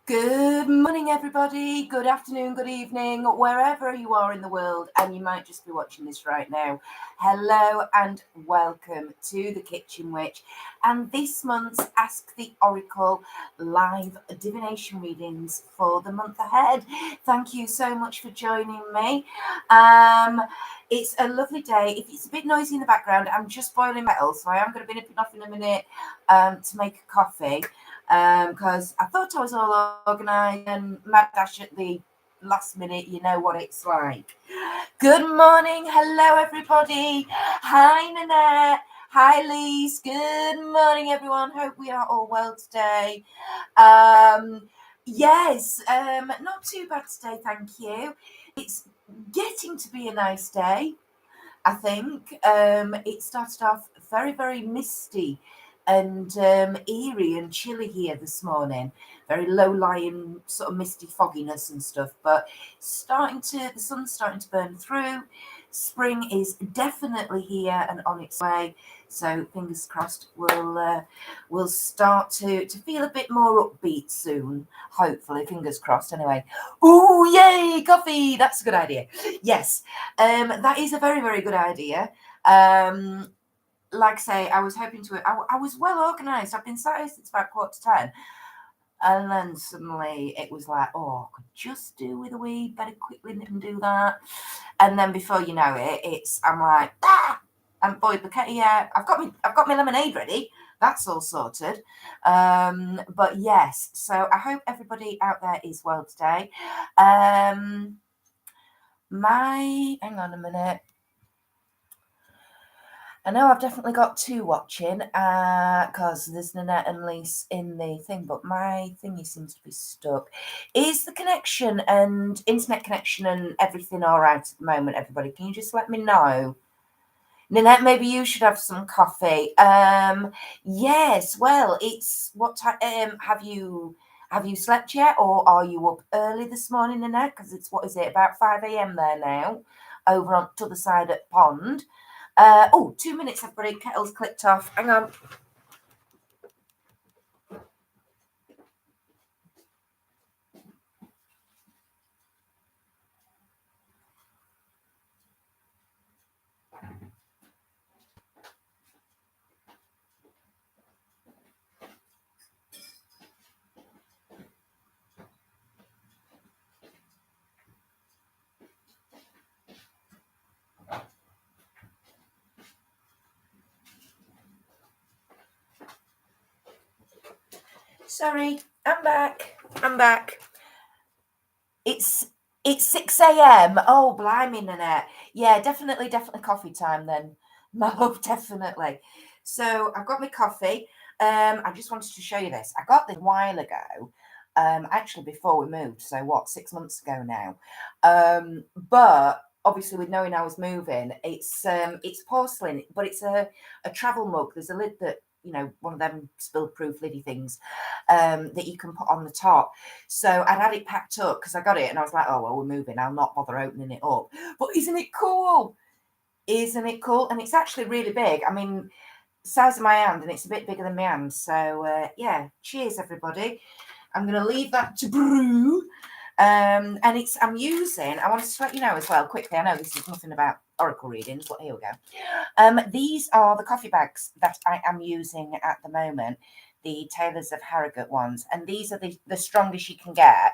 Good morning, everybody. Good afternoon, good evening, wherever you are in the world, and you might just be watching this right now. Hello and welcome to the Kitchen Witch and this month's Ask the Oracle live divination readings for the month ahead. Thank you so much for joining me. It's a lovely day. If it's a bit noisy in the background, I'm just boiling metal, so I am going to be nipping off in a minute to make a coffee. Because I thought I was all organised and mad dash at the last minute. You know what it's like. Good morning. Hello, everybody. Hi, Nanette. Hi, Lise. Good morning, everyone. Hope we are all well today. Yes, not too bad today, thank you. It's getting to be a nice day, I think. It started off very, very misty and eerie and chilly here this morning. Very low-lying, sort of misty fogginess and stuff. But the sun's starting to burn through. Spring is definitely here and on its way. So fingers crossed, we'll start to feel a bit more upbeat soon. Hopefully, fingers crossed. Anyway, ooh, yay, coffee! That's a good idea. Yes, that is a very, very good idea. Like I say, I was hoping to. I was well organised. I've been sat here since about 9:45, and then suddenly it was like, oh, I could just do with a wee better quickly and do that. And then before you know it, I'm like, I'm boiled the kettle. Yeah, I've got my lemonade ready. That's all sorted. But yes, so I hope everybody out there is well today. Hang on a minute. I know I've definitely got two watching because there's Nanette and Lise in the thing, but my thingy seems to be stuck. Is the connection and internet connection and everything all right at the moment, everybody? Can you just let me know? Nanette, maybe you should have some coffee. Yes, well, it's what time have you slept yet, or are you up early this morning, Nanette? Because it's what is it, about 5 a.m. there now, over on the other side at Pond. 2 minutes, everybody. Kettle's clicked off. Hang on. Sorry, I'm back. It's 6 a.m. Oh, blimey, Nanette. Yeah, definitely coffee time then. No, definitely. So I've got my coffee. I just wanted to show you this. I got this a while ago. Actually before we moved. So what, 6 months ago now. But obviously with knowing I was moving, it's porcelain, but it's a travel mug. There's a lid that, one of them spill-proof liddy things that you can put on the top. So I'd had it packed up because I got it and I was like, oh, well, we're moving. I'll not bother opening it up. But isn't it cool? Isn't it cool? And it's actually really big. I mean, size of my hand, and it's a bit bigger than my hand. So, yeah, cheers, everybody. I'm going to leave that to brew. And I wanted to let you know as well, quickly, I know this is nothing about oracle readings, but here we go. These are the coffee bags that I am using at the moment, the Tailors of Harrogate ones, and these are the strongest you can get.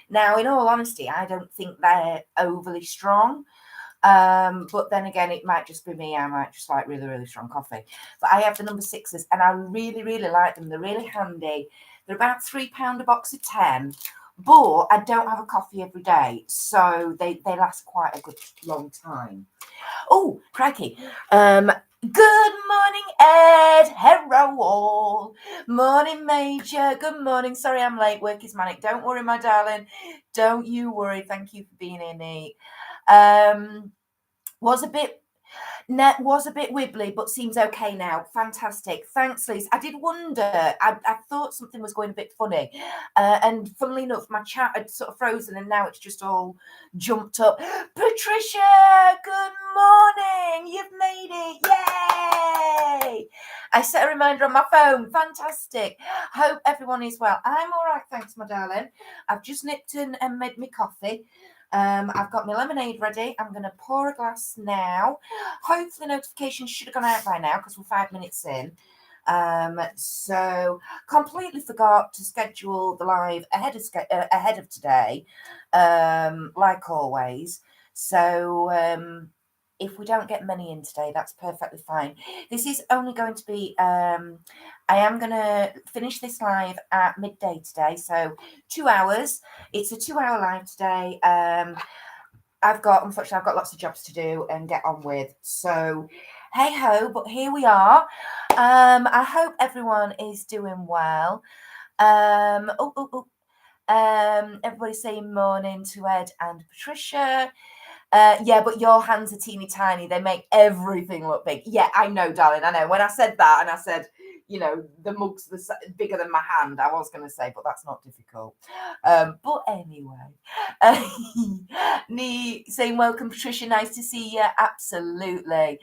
Now, in all honesty, I don't think they're overly strong. But then again, it might just be me. I might just like really, really strong coffee. But I have the number 6s and I really, really like them. They're really handy. They're about £3 a box of 10. But I don't have a coffee every day, so they last quite a good long time. Oh, crikey. Good morning, Ed. Hello, all. Morning, Major. Good morning. Sorry I'm late. Work is manic. Don't worry, my darling. Don't you worry. Thank you for being here, Nate. Was a bit Net was a bit wibbly, but seems okay now. Fantastic. Thanks, Liz. I did wonder, I thought something was going a bit funny. And funnily enough, my chat had sort of frozen and now it's just all jumped up. Patricia, good morning. You've made it. Yay. I set a reminder on my phone. Fantastic. Hope everyone is well. I'm all right, thanks, my darling. I've just nipped in and made me coffee. I've got my lemonade ready. I'm going to pour a glass now. Hopefully notifications should have gone out by now because we're 5 minutes in. So completely forgot to schedule the live ahead of today, like always. So if we don't get many in today, that's perfectly fine. This is only going to be, I am going to finish this live at midday today. So 2 hours. It's a 2-hour live today. Unfortunately, I've got lots of jobs to do and get on with. So, hey ho, but here we are. I hope everyone is doing well. Everybody's saying morning to Ed and Patricia. Yeah, but your hands are teeny tiny. They make everything look big. Yeah, I know, darling. I know. When I said that and I said, the mug's bigger than my hand, I was going to say, but that's not difficult. But anyway, Nee saying, welcome, Patricia. Nice to see you. Absolutely.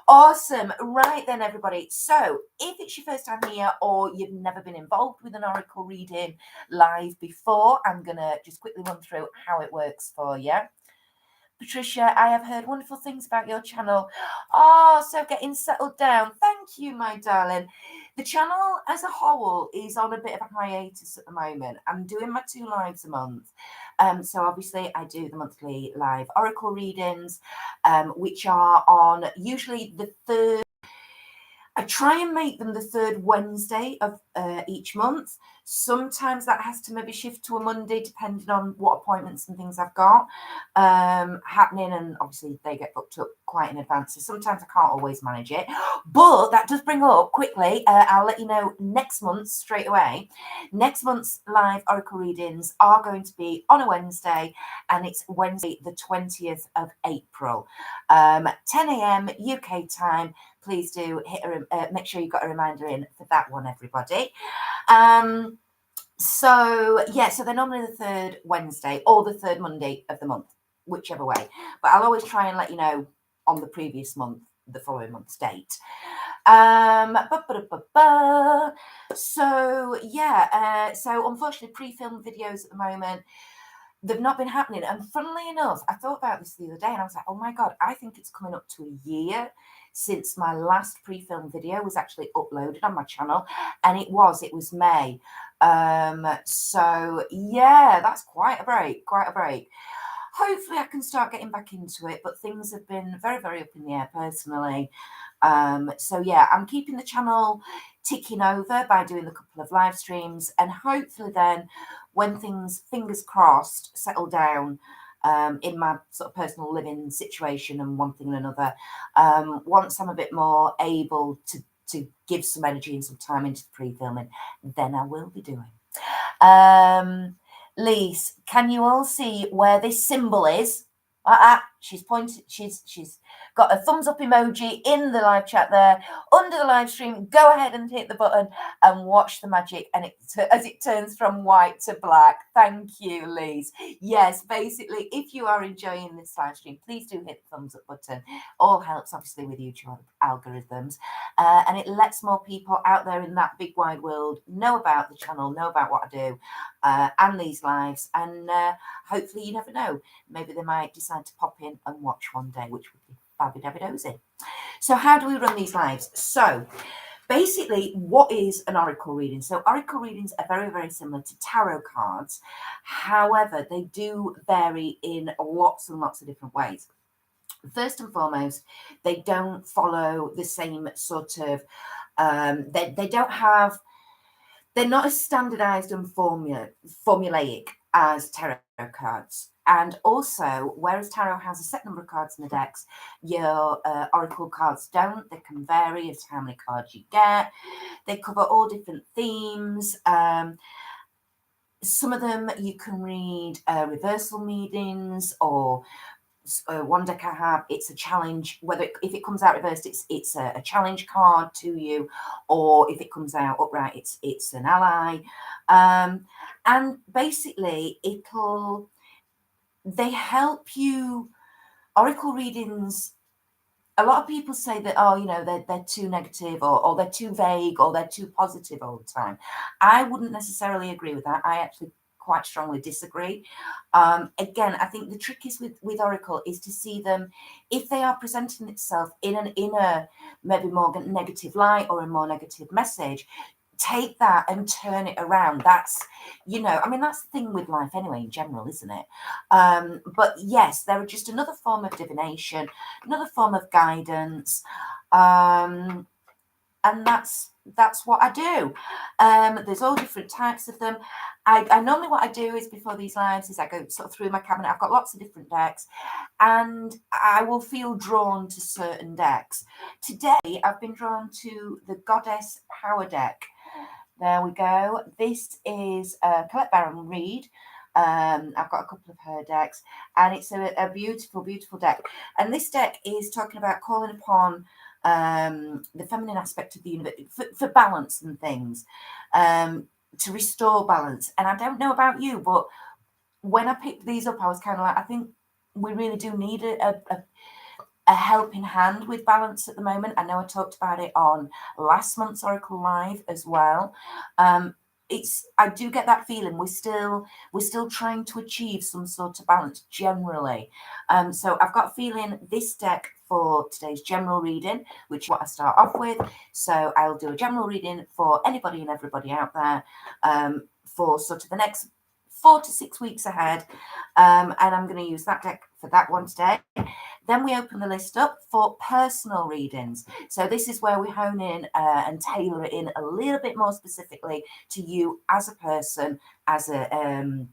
Awesome. Right then, everybody. So if it's your first time here or you've never been involved with an oracle reading live before, I'm going to just quickly run through how it works for you. Patricia, I have heard wonderful things about your channel. Oh, so getting settled down. Thank you, my darling. The channel as a whole is on a bit of a hiatus at the moment. I'm doing my 2 lives a month. So obviously I do the monthly live oracle readings, which are on usually the 3rd. I try and make them the 3rd Wednesday of each month. Sometimes that has to maybe shift to a Monday, depending on what appointments and things I've got happening. And obviously they get booked up quite in advance. So sometimes I can't always manage it. But that does bring up quickly, I'll let you know next month straight away. Next month's live oracle readings are going to be on a Wednesday, and it's Wednesday the 20th of April, 10 a.m. UK time. Please do make sure you've got a reminder in for that one, everybody. So they're normally the 3rd Wednesday or the 3rd Monday of the month, whichever way. But I'll always try and let you know on the previous month, the following month's date. So unfortunately, pre-filmed videos at the moment, they've not been happening. And funnily enough, I thought about this the other day and I was like, oh my God, I think it's coming up to a year since my last pre-filmed video was actually uploaded on my channel. And it was May. So yeah, that's quite a break. Hopefully I can start getting back into it, but things have been very, very up in the air personally. So yeah, I'm keeping the channel ticking over by doing a couple of live streams, and hopefully then when things, fingers crossed, settle down in my sort of personal living situation and one thing and another, once I'm a bit more able to give some energy and some time into the pre-filming, then I will be doing. Lise, can you all see where this symbol is? She's pointed, she's got a thumbs up emoji in the live chat there under the live stream. Go ahead and hit the button and watch the magic, and as it turns from white to black. Thank you, Lise. Yes, basically, if you are enjoying this live stream, please do hit the thumbs up button. All helps obviously with YouTube algorithms, and it lets more people out there in that big wide world know about the channel, know about what I do, and these lives, and hopefully, you never know, maybe they might decide to pop in and watch one day, which would be fabby-dabby-dozy. So how do we run these lives? So basically, what is an oracle reading? So oracle readings are very, very similar to tarot cards. However, they do vary in lots and lots of different ways. First and foremost, they don't follow the same sort of, they don't have, they're not as standardized and formulaic as tarot cards. And also, whereas tarot has a set number of cards in the decks, your oracle cards don't. They can vary as to how many cards you get. They cover all different themes. Some of them you can read reversal meanings or one deck I have, it's a challenge. If it comes out reversed, it's a challenge card to you, or if it comes out upright, it's an ally. And basically, they help you. Oracle readings. A lot of people say that, oh, they're too negative, or they're too vague, or they're too positive all the time. I wouldn't necessarily agree with that. I actually quite strongly disagree. Again, I think the trick is with Oracle is to see them, if they are presenting itself in a maybe more negative light or a more negative message, take that and turn it around. That's that's the thing with life anyway in general, isn't it? But yes, they're just another form of divination, another form of guidance, and that's what I do. There's all different types of them. I normally, what I do is, before these lives, is I go sort of through my cabinet. I've got lots of different decks, and I will feel drawn to certain decks. Today I've been drawn to the Goddess Power deck. There we go. This is Colette Baron Reed. I've got a couple of her decks, and it's a beautiful, beautiful deck. And this deck is talking about calling upon the feminine aspect of the universe for balance and things, to restore balance. And I don't know about you, but when I picked these up, I was kind of like, I think we really do need a helping hand with balance at the moment. I know I talked about it on last month's Oracle Live as well. I do get that feeling we're still trying to achieve some sort of balance generally. So I've got a feeling this deck for today's general reading, which is what I start off with. So I'll do a general reading for anybody and everybody out there, for sort of the next 4 to 6 weeks ahead. And I'm going to use that deck for that one today. Then we open the list up for personal readings. So this is where we hone in and tailor it in a little bit more specifically to you as a person, as an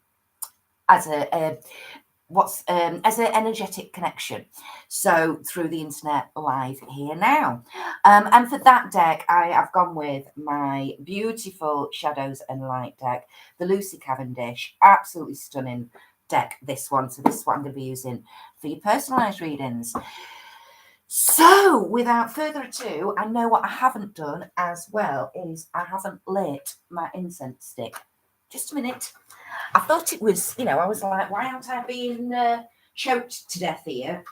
energetic connection. So through the internet, live here now. And for that deck, I have gone with my beautiful Shadows and Light deck, the Lucy Cavendish. Absolutely stunning deck, this one. So this is what I'm going to be using for your personalised readings. So without further ado, I know what I haven't done as well is I haven't lit my incense stick. Just a minute. I thought it was, I was like, why aren't I being choked to death here?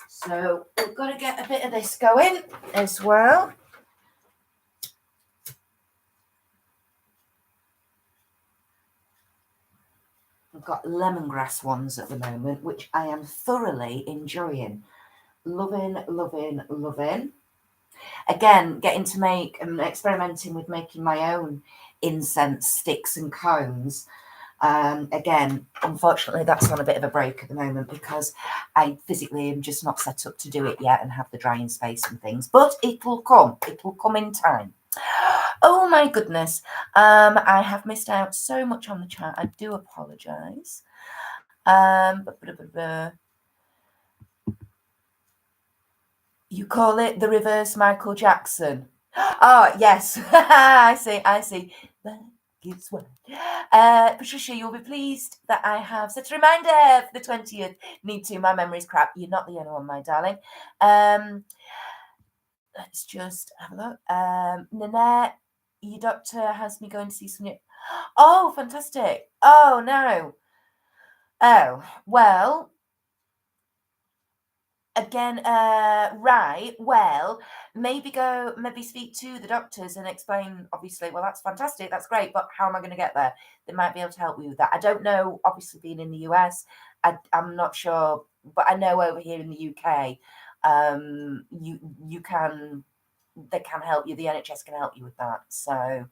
So we've got to get a bit of this going as well. I've got lemongrass ones at the moment, which I am thoroughly enjoying. Loving, loving, loving. Again, getting to make and experimenting with making my own incense sticks and cones. Again, unfortunately, that's on a bit of a break at the moment because I physically am just not set up to do it yet and have the drying space and things. But it will come. It will come in time. Oh my goodness. I have missed out so much on the chat. I do apologise. You call it the reverse Michael Jackson. Oh, yes. I see. Patricia, you'll be pleased that I have set a reminder for the 20th. Need to. My memory's crap. You're not the only one, my darling. Let's just have a look. Nanette, your doctor has me going to see some new... Oh, fantastic. Oh, no. Oh, well... Again, right, well, maybe speak to the doctors and explain, obviously, well, that's fantastic, that's great, but how am I going to get there? They might be able to help you with that. I don't know, obviously, being in the US, I'm not sure, but I know over here in the UK, they can help you, the NHS can help you with that. So,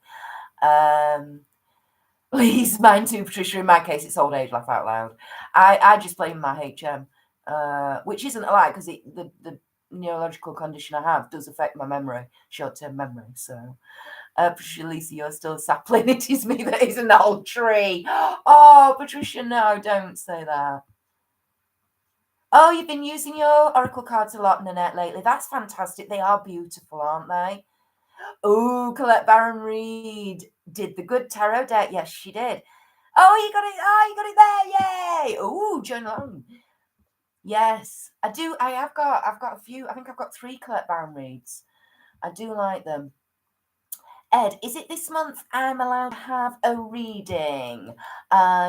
please, mine too, Patricia, in my case, it's old age, laugh out loud. I just blame my HM. Which isn't a lie because the neurological condition I have does affect my memory, short-term memory. So, Patricia, Lisa, you're still a sapling. It is me that is an old tree. Oh, Patricia, no, don't say that. Oh, you've been using your oracle cards a lot, Nanette, lately. That's fantastic. They are beautiful, aren't they? Oh, Colette Baron Reed did the good tarot deck. Yes, she did. Oh, you got it. Oh, you got it there. Yay. Oh, Joan Long. Yes, I do. I've got a few. I think I've got 3 Colette Baron reads. I do like them. Ed, is it this month I'm allowed to have a reading?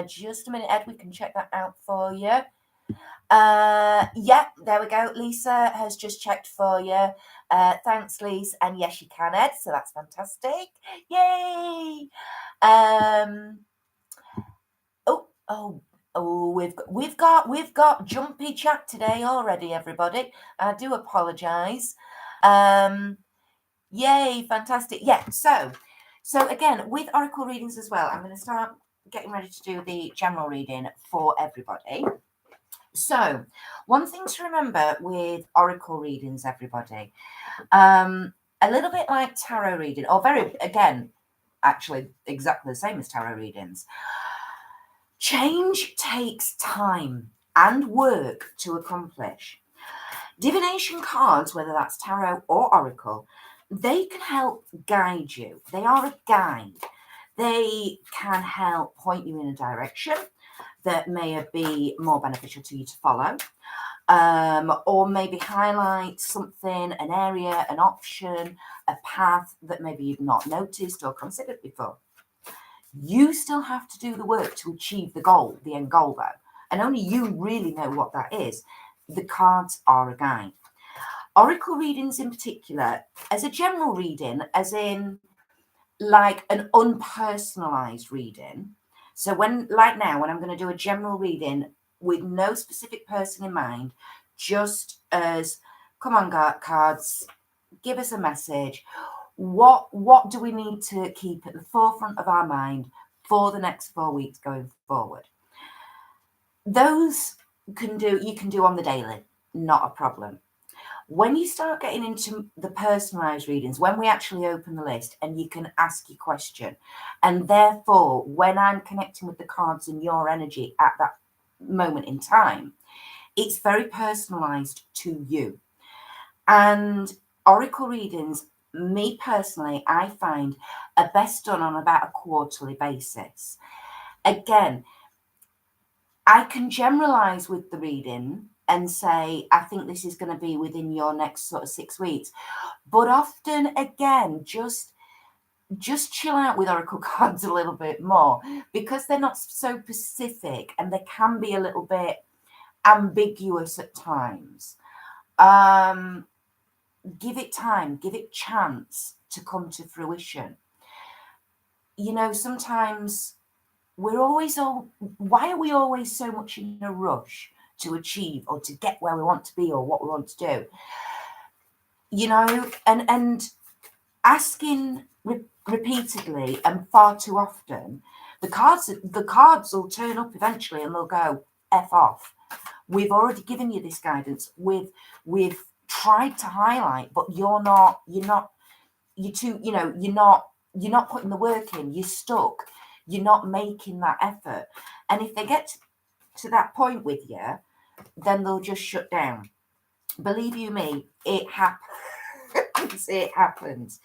Just a minute, Ed, we can check that out for you. Yeah, there we go. Lisa has just checked for you. Thanks, Lisa. And yes, you can, Ed. So that's fantastic. Yay! We've got jumpy chat today already, everybody. I do apologise. Yay, fantastic. Yeah, so again, with oracle readings as well, I'm going to start getting ready to do the general reading for everybody. So, one thing to remember with oracle readings, everybody, a little bit like tarot reading, or actually exactly the same as tarot readings. Change takes time and work to accomplish. Divination cards, whether that's tarot or oracle, they can help guide you. They are a guide. They can help point you in a direction that may be more beneficial to you to follow, or maybe highlight something, an area, an option, a path that maybe you've not noticed or considered before. You still have to do the work to achieve the goal, the end goal though, and only you really know what that is. The cards are a guide. Oracle readings in particular, as a general reading, as in like an unpersonalized reading. So like now, when I'm going to do a general reading with no specific person in mind, just as, come on, cards, give us a message. What do we need to keep at the forefront of our mind for the next 4 weeks going forward? Those you can do on the daily, not a problem. When you start getting into the personalized readings, when we actually open the list and you can ask your question, and therefore when I'm connecting with the cards and your energy at that moment in time, it's very personalized to you. And oracle readings, me personally, I find are best done on about a quarterly basis. Again, I can generalize with the reading and say, I think this is going to be within your next sort of 6 weeks. But often, again, just chill out with oracle cards a little bit more, because they're not so specific and they can be a little bit ambiguous at times. Give it time, give it chance to come to fruition. You know, sometimes why are we always so much in a rush to achieve or to get where we want to be or what we want to do? You know, and asking repeatedly and far too often, the cards will turn up eventually and they'll go, F off. We've already given you this guidance. We've tried to highlight, but you're not putting the work in. You're stuck. You're not making that effort. And if they get to that point with you, then they'll just shut down. Believe you me, it happens. It happens.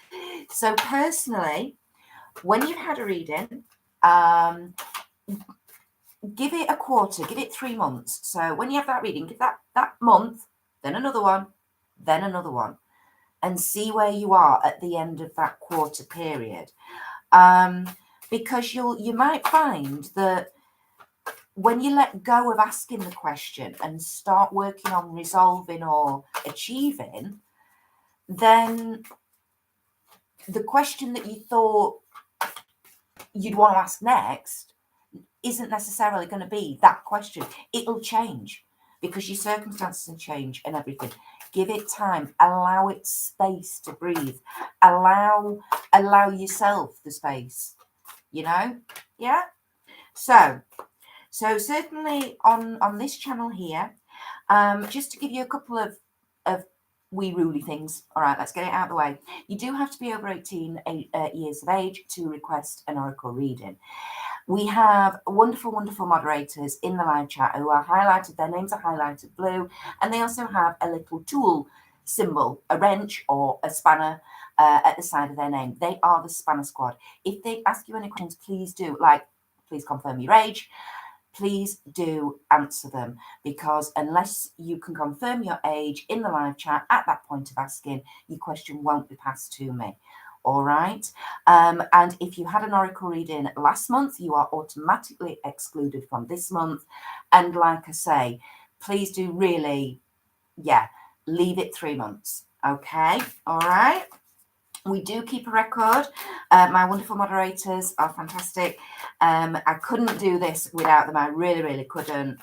So personally, when you've had a reading, give it a quarter, give it 3 months. So when you have that reading, give that month, then another one, then another one, and see where you are at the end of that quarter period. Because you might find that when you let go of asking the question and start working on resolving or achieving, then the question that you thought you'd want to ask next isn't necessarily going to be that question. It'll change because your circumstances will change and everything. Give it time. Allow it space to breathe. Allow yourself the space. You know? Yeah? So certainly on this channel here, just to give you a couple of wee ruly things. All right, let's get it out of the way. You do have to be over 18 years of age to request an oracle reading. We have wonderful, wonderful moderators in the live chat who are highlighted. Their names are highlighted blue, and they also have a little tool symbol, a wrench or a spanner at the side of their name. They are the Spanner Squad. If they ask you any questions, please do, please confirm your age. please do answer them, because unless you can confirm your age in the live chat at that point of asking, your question won't be passed to me. All right. And if you had an oracle reading last month, you are automatically excluded from this month. And like I say, please do really, leave it 3 months. Okay. All right. We do keep a record. My wonderful moderators are fantastic. I couldn't do this without them. I really, really couldn't.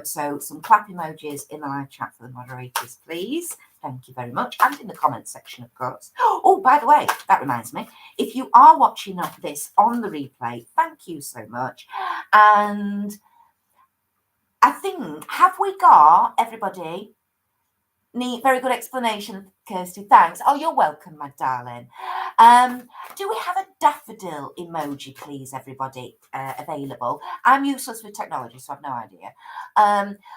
So some clap emojis in the live chat for the moderators, please. Thank you very much. And in the comments section, of course. Oh, by the way, that reminds me. If you are watching this on the replay, thank you so much. And I think, have we got everybody? Neat, very good explanation, Kirsty. Thanks. Oh, you're welcome, my darling. Do we have a daffodil emoji, please, everybody, available? I'm useless with technology, so I've no idea.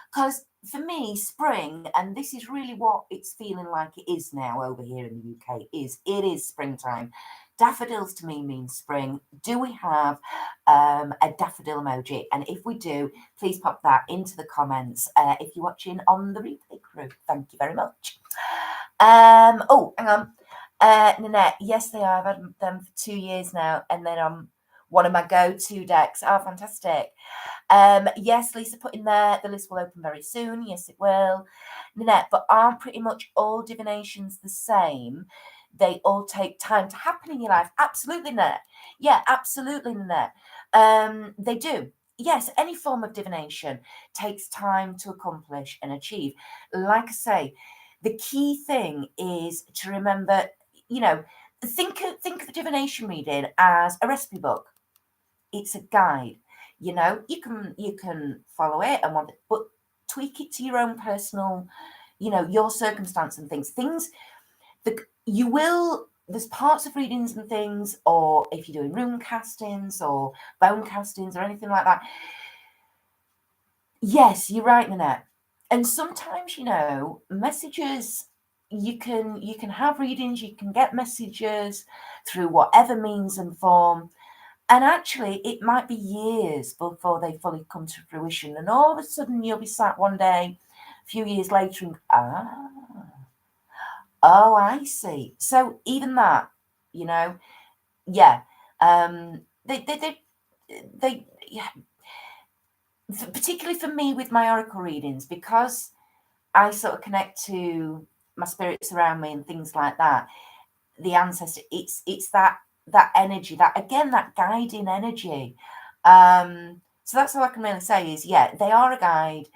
Because for me, spring, and this is really what it's feeling like it is now over here in the UK, it is springtime. Daffodils to me mean spring. Do we have a daffodil emoji? And if we do, please pop that into the comments if you're watching on the replay crew. Thank you very much. Oh, hang on. Nanette, yes, they are. I've had them for 2 years now, and then I'm one of my go-to decks. Oh, fantastic. Yes, Lisa put in there, the list will open very soon. Yes, it will. Nanette, but aren't pretty much all divinations the same? They all take time to happen in your life. Absolutely, Nanette. Yeah, absolutely, Nanette. They do. Yes, any form of divination takes time to accomplish and achieve. Like I say, the key thing is to remember, think of the divination reading as a recipe book. It's a guide. You can follow it and want it, but tweak it to your own personal, your circumstance and things. There's parts of readings and things, or if you're doing rune castings or bone castings or anything like that. Yes, you're right, Nanette. And sometimes, messages, you can have readings, you can get messages through whatever means and form. And actually, it might be years before they fully come to fruition. And all of a sudden, you'll be sat one day, a few years later, and oh, I see. So even that, yeah, they yeah. Particularly for me with my oracle readings, because I sort of connect to my spirits around me and things like that. The ancestor, it's that energy, that guiding energy. So that's all I can really say is, they are a guide,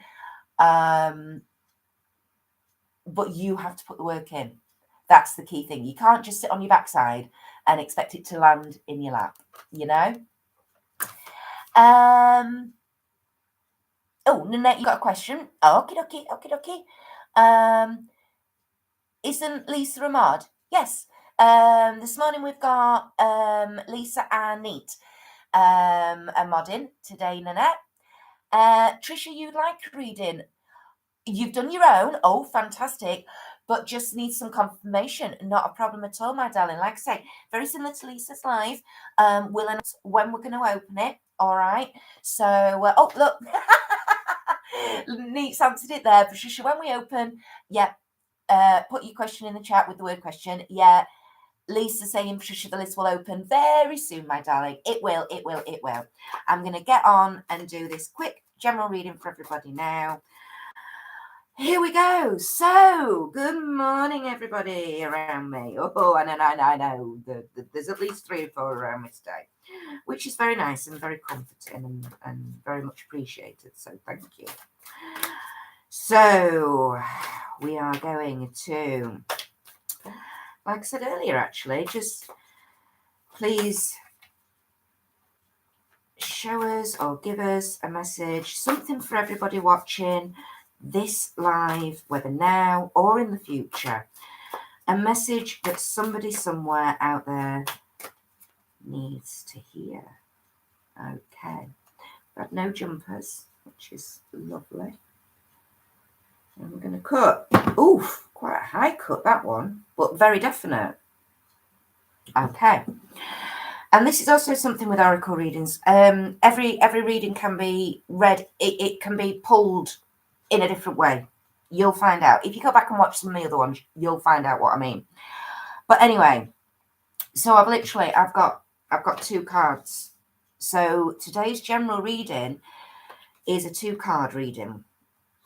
but you have to put the work in. That's the key thing. You can't just sit on your backside and expect it to land in your lap, Oh, Nanette, you got a question? Okie dokie. Isn't Lisa Ahmad? Yes. This morning we've got Lisa and Neat a modding today, Nanette. Trisha, you'd like a reading? You've done your own. Oh, fantastic. But just need some confirmation. Not a problem at all, my darling. Like I say, very similar to Lisa's live. We'll announce when we're going to open it. All right. So, oh, look. Neat's answered it there. Patricia, when we open, put your question in the chat with the word question. Yeah. Lisa saying, Patricia, the list will open very soon, my darling. It will. I'm going to get on and do this quick general reading for everybody now. Here we go. So, good morning, everybody around me. Oh, and I know there's at least 3 or 4 around me today, which is very nice and very comforting and very much appreciated. So, thank you. So, we are going to, like I said earlier, actually, just please show us or give us a message, something for everybody watching this live, whether now or in the future, a message that somebody somewhere out there needs to hear. Okay, got no jumpers, which is lovely. And we're going to cut. Oof, quite a high cut, that one, but very definite. Okay. And this is also something with oracle readings. Every reading can be read. It can be pulled in a different way. You'll find out if you go back and watch some of the other ones. You'll find out what I mean. But anyway, so I've got 2 cards. So today's general reading is a 2-card reading.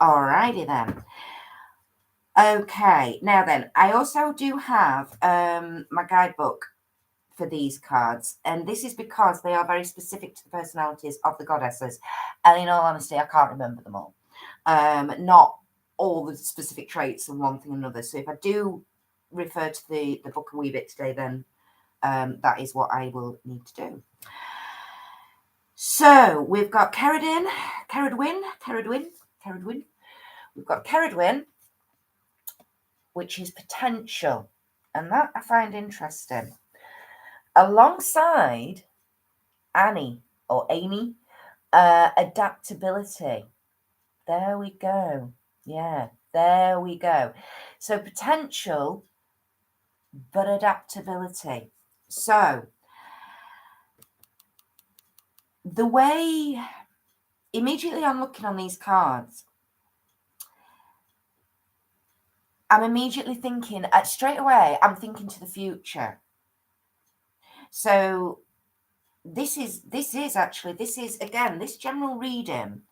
Alrighty then. Okay, now then, I also do have my guidebook for these cards, and this is because they are very specific to the personalities of the goddesses, and in all honesty I can't remember them all, not all the specific traits and one thing and another. So if I do refer to the book a wee bit today, then that is what I will need to do. So we've got Ceridwen. We've got Ceridwen, which is potential, and that I find interesting. Alongside Annie or Amy, adaptability. There we go. Yeah, there we go. So potential, but adaptability. So the way immediately I'm looking on these cards, I'm immediately thinking straight away, I'm thinking to the future. So this is again, this general reading,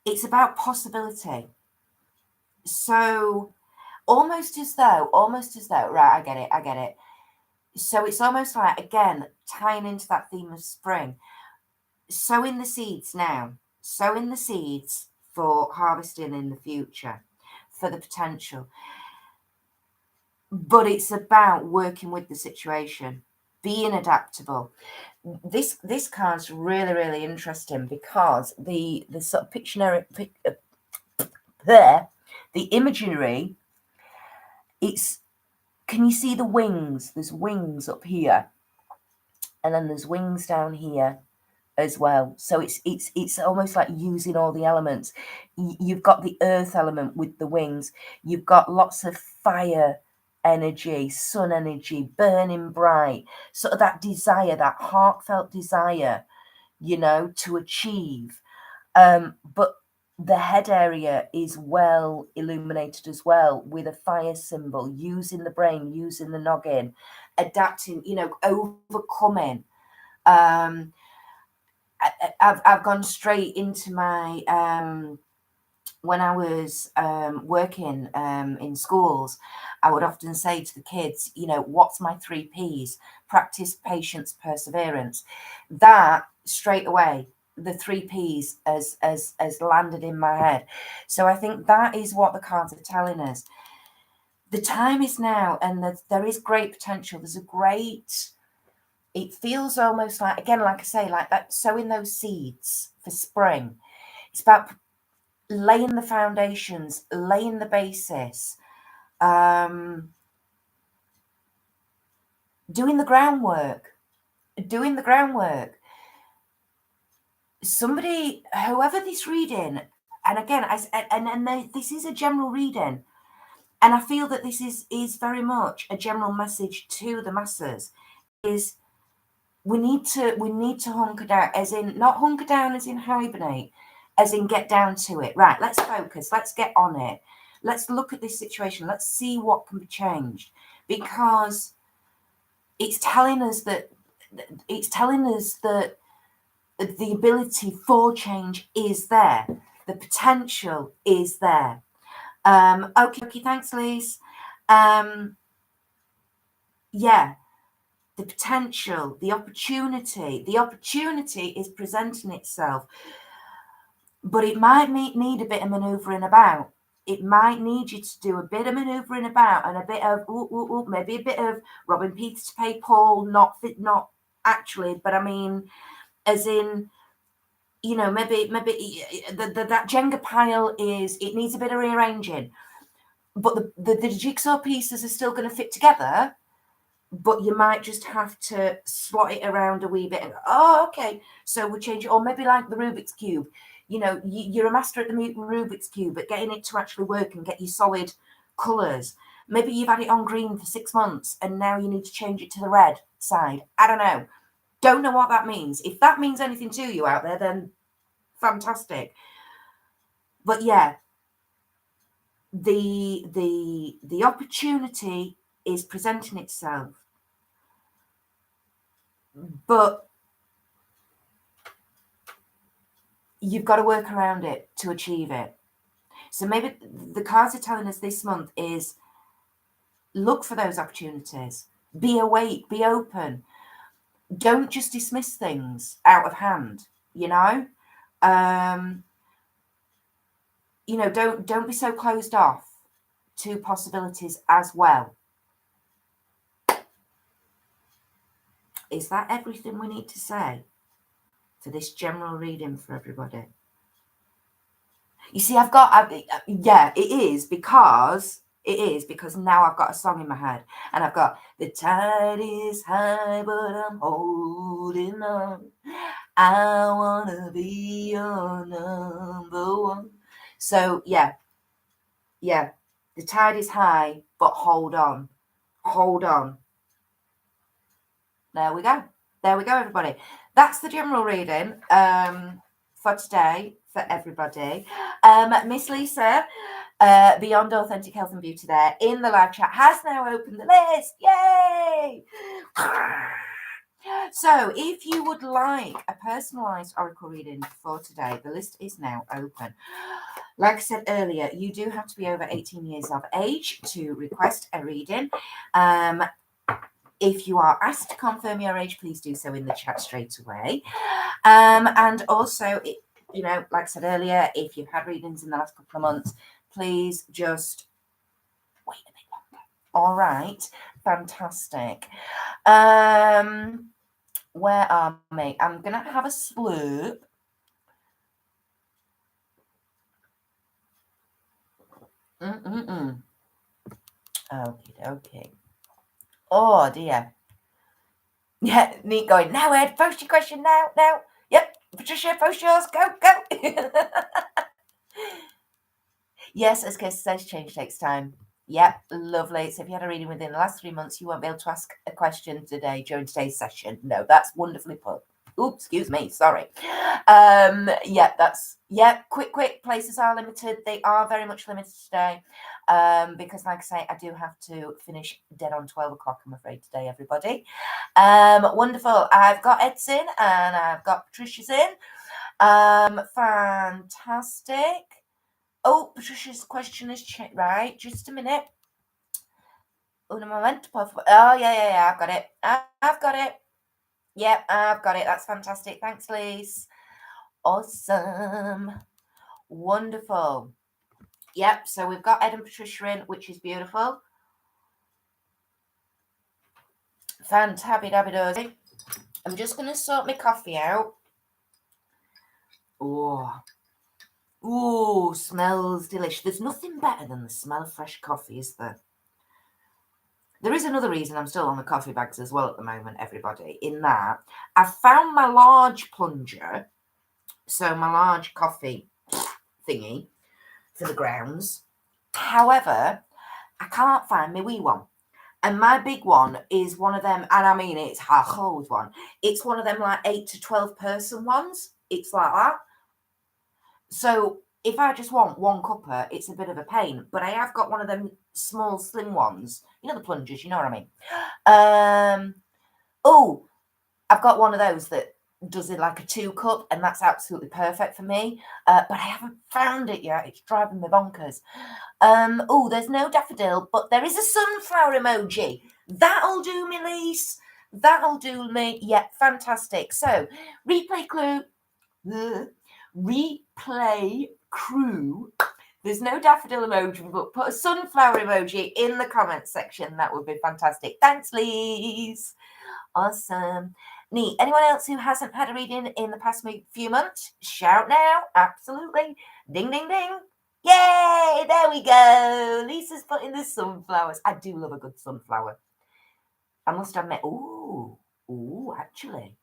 it's about possibility. So almost as though, right, I get it. So it's almost like, again, tying into that theme of spring, sowing the seeds now, sowing the seeds for harvesting in the future, for the potential. But it's about working with the situation, being adaptable. This card's really, really interesting because the sort of the imagery, it's, can you see the wings? There's wings up here, and then there's wings down here as well. So it's almost like using all the elements. You've got the earth element with the wings. You've got lots of fire energy, sun energy, burning bright, sort of that desire, that heartfelt desire, to achieve. But the head area is well illuminated as well with a fire symbol, using the brain, using the noggin, adapting, overcoming. I've gone straight into my when I was working in schools, I would often say to the kids, what's my 3 Ps? Practice, patience, perseverance. That straight away, the 3 Ps as landed in my head. So I think that is what the cards are telling us. The time is now, and there is great potential. There's a great, it feels almost like, again, like I say, like that, sowing those seeds for spring. It's about laying the foundations, laying the basis, doing the groundwork. Somebody, whoever this reading, and again, this is a general reading, and I feel that this is very much a general message to the masses, is we need to hunker down, as in not hunker down as in hibernate, as in get down to it. Right, let's focus, let's get on it. Let's look at this situation. Let's see what can be changed, because it's telling us that the ability for change is there. The potential is there. Okay, thanks, Lise. Yeah, the potential, the opportunity is presenting itself, but it might need a bit of manoeuvring about. It might need you to do a bit of manoeuvring about, and a bit of maybe a bit of robbing Peter to pay Paul, not actually, but I mean, as in, maybe that Jenga pile it needs a bit of rearranging, but the jigsaw pieces are still going to fit together. But you might just have to slot it around a wee bit and go, oh, okay, so we'll change it. Or maybe like the Rubik's Cube, you're a master at the Rubik's Cube, but getting it to actually work and get you solid colours. Maybe you've had it on green for 6 months and now you need to change it to the red side. I don't know. Don't know what that means. If that means anything to you out there, then fantastic. But yeah, the opportunity is presenting itself. But you've got to work around it to achieve it. So maybe the cards are telling us this month is look for those opportunities. Be awake, be open. Don't just dismiss things out of hand, you know? Don't be so closed off to possibilities as well. Is that everything we need to say for this general reading for everybody? You see, yeah, it is because now I've got a song in my head and I've got the tide is high, but I'm holding on. I want to be your number one. So, yeah, the tide is high, but hold on. Hold on. There we go, everybody. That's the general reading for today for everybody. Miss Lisa, Beyond Authentic Health and Beauty there in the live chat has now opened the list. Yay! So if you would like a personalised oracle reading for today, the list is now open. Like I said earlier, you do have to be over 18 years of age to request a reading. If you are asked to confirm your age, please do so in the chat straight away. And also, like I said earlier, if you've had readings in the last couple of months, please just wait a bit longer. All right, fantastic. Where are we? I'm going to have a slurp. Okay. Oh, dear. Yeah, neat going. Now, Ed, post your question now. Yep, Patricia, post yours. Go. Yes, as Kirsty says, change takes time. Yep, lovely. So if you had a reading within the last 3 months, you won't be able to ask a question today during today's session. No, that's wonderfully put. Oops, excuse me, sorry. Quick. Places are limited. They are very much limited today. Because like I say, I do have to finish dead on 12 o'clock, I'm afraid, today, everybody. Wonderful. I've got Ed's in and I've got Patricia's in. Fantastic. Oh, Patricia's question is checked. Right, just a minute. Un momento, por favor. Oh, yeah, I've got it. I've got it. Yep, I've got it. That's fantastic. Thanks, Lise. Awesome. Wonderful. Yep, so we've got Ed and Patricia in, which is beautiful. Fantabby-dabby-dozy. I'm just going to sort my coffee out. Oh, smells delicious. There's nothing better than the smell of fresh coffee, is there? There is another reason I'm still on the coffee bags as well at the moment, everybody, in that I've found my large plunger, so my large coffee thingy for the grounds. However, I can't find my wee one. And my big one is one of them, and I mean it's a old one. It's one of them like 8 to 12 person ones. It's like that. So if I just want one cuppa, it's a bit of a pain. But I have got one of them small, slim ones. You know the plungers, you know what I mean? I've got one of those that does it like a 2 cup, and that's absolutely perfect for me. But I haven't found it yet. It's driving me bonkers. There's no daffodil, but there is a sunflower emoji. That'll do me, Lise. That'll do me. Yeah, fantastic. So, replay crew. There's no daffodil emoji, but put a sunflower emoji in the comments section. That would be fantastic. Thanks, Lise. Awesome. Neat. Anyone else who hasn't had a reading in the past few months? Shout now. Absolutely. Ding, ding, ding. Yay! There we go. Lisa's putting the sunflowers. I do love a good sunflower. I must admit. Actually.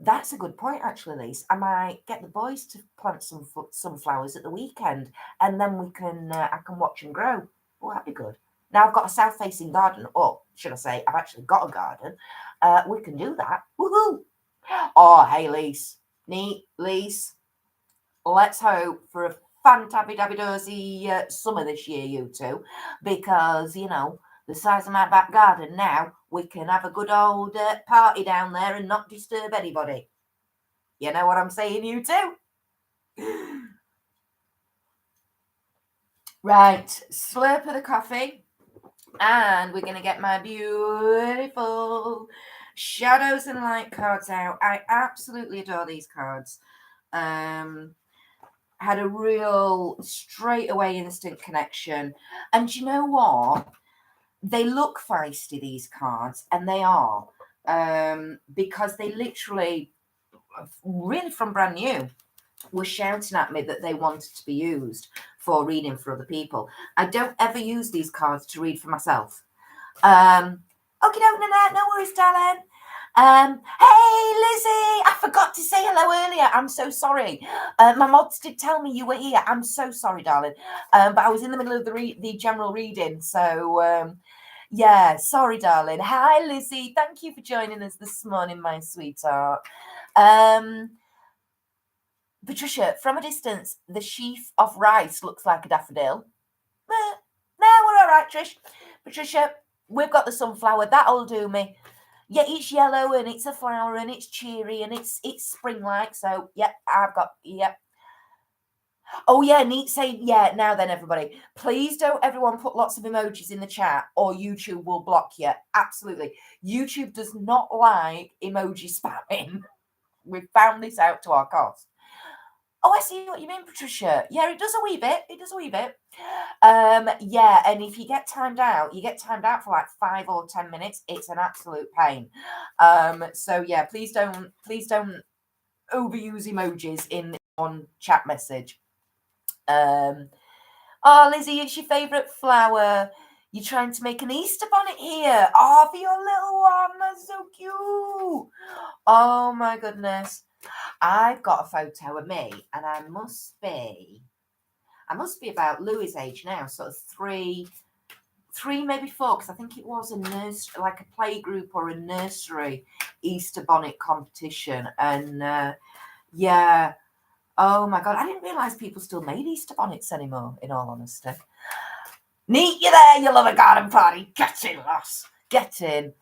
That's a good point, actually, Lisa. I might get the boys to plant some sunflowers at the weekend, and then I can watch them grow. Oh, that'd be good. Now I've got a south-facing garden, or should I say, I've actually got a garden. We can do that. Woohoo! Oh, hey, Lise, let's hope for a fantabby-dabby-dozy summer this year, you two, because, you know, the size of my back garden now, we can have a good old party down there and not disturb anybody. You know what I'm saying, you two? Right, slurp of the coffee, and we're going to get my beautiful Shadows and Light cards out. I absolutely adore these cards. Had a real straight away instant connection. And you know what? They look feisty, these cards, and they are, because they literally, really from brand new, were shouting at me that they wanted to be used for reading for other people. I don't ever use these cards to read for myself. Okay, no worries, darling. Hey, Lizzie, I forgot to say hello earlier. I'm so sorry. My mods did tell me you were here. I'm so sorry, darling. But I was in the middle of the general reading, so yeah, sorry, darling. Hi, Lizzie. Thank you for joining us this morning, my sweetheart. Patricia, from a distance, the sheaf of rice looks like a daffodil. No, we're all right, Trish. Patricia, we've got the sunflower. That'll do me. Yeah, it's yellow and it's a flower and it's cheery and it's spring-like. So, yeah, I've got, yeah. Oh, yeah, neat saying, yeah, now then, everybody. Please don't everyone put lots of emojis in the chat or YouTube will block you. Absolutely. YouTube does not like emoji spamming. We've found this out to our cost. Oh, I see what you mean, Patricia. Yeah, it does a wee bit. Yeah, and if you get timed out, for like 5 or 10 minutes. It's an absolute pain. So yeah, please don't overuse emojis in one chat message. Oh, Lizzie, it's your favourite flower. You're trying to make an Easter bonnet here. Oh, for your little one. That's so cute. Oh my goodness. I've got a photo of me, and I must be about Louis' age now, sort of three, maybe 4, because I think it was a nursery, like a playgroup or a nursery Easter bonnet competition. And yeah, oh my God, I didn't realise people still made Easter bonnets anymore, in all honesty. Neat, you there, you love a garden party. Get in, lass. Get in.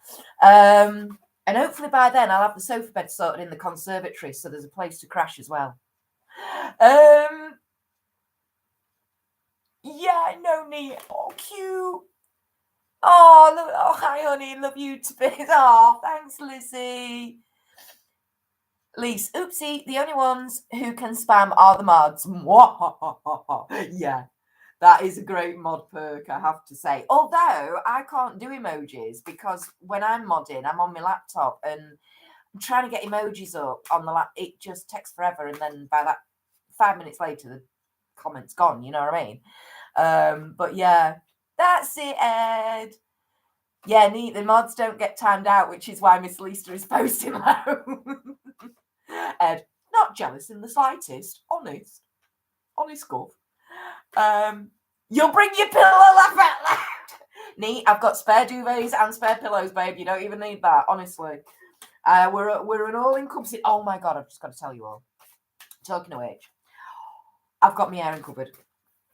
And hopefully by then I'll have the sofa bed sorted in the conservatory, so there's a place to crash as well. Yeah, no need. Oh, cute. Oh, look. Oh, hi, honey. Love you to bits. Oh, thanks, Lizzie. Lise, oopsie. The only ones who can spam are the mods. Yeah, that is a great mod perk, I have to say. Although I can't do emojis because when I'm modding, I'm on my laptop and I'm trying to get emojis up on the lap. It just takes forever, and then by that 5 minutes later, the comment's gone. You know what I mean? But yeah, that's it, Ed. Yeah, neat. The mods don't get timed out, which is why Miss Lisa is posting low. Ed, not jealous in the slightest. Honest Gov. You'll bring your pillow, laugh out loud. Neat. I've got spare duvets and spare pillows, babe. You don't even need that, honestly. We're an all-encompassing. Oh my God, I've just got to tell you all. Talking of which, I've got my airing cupboard.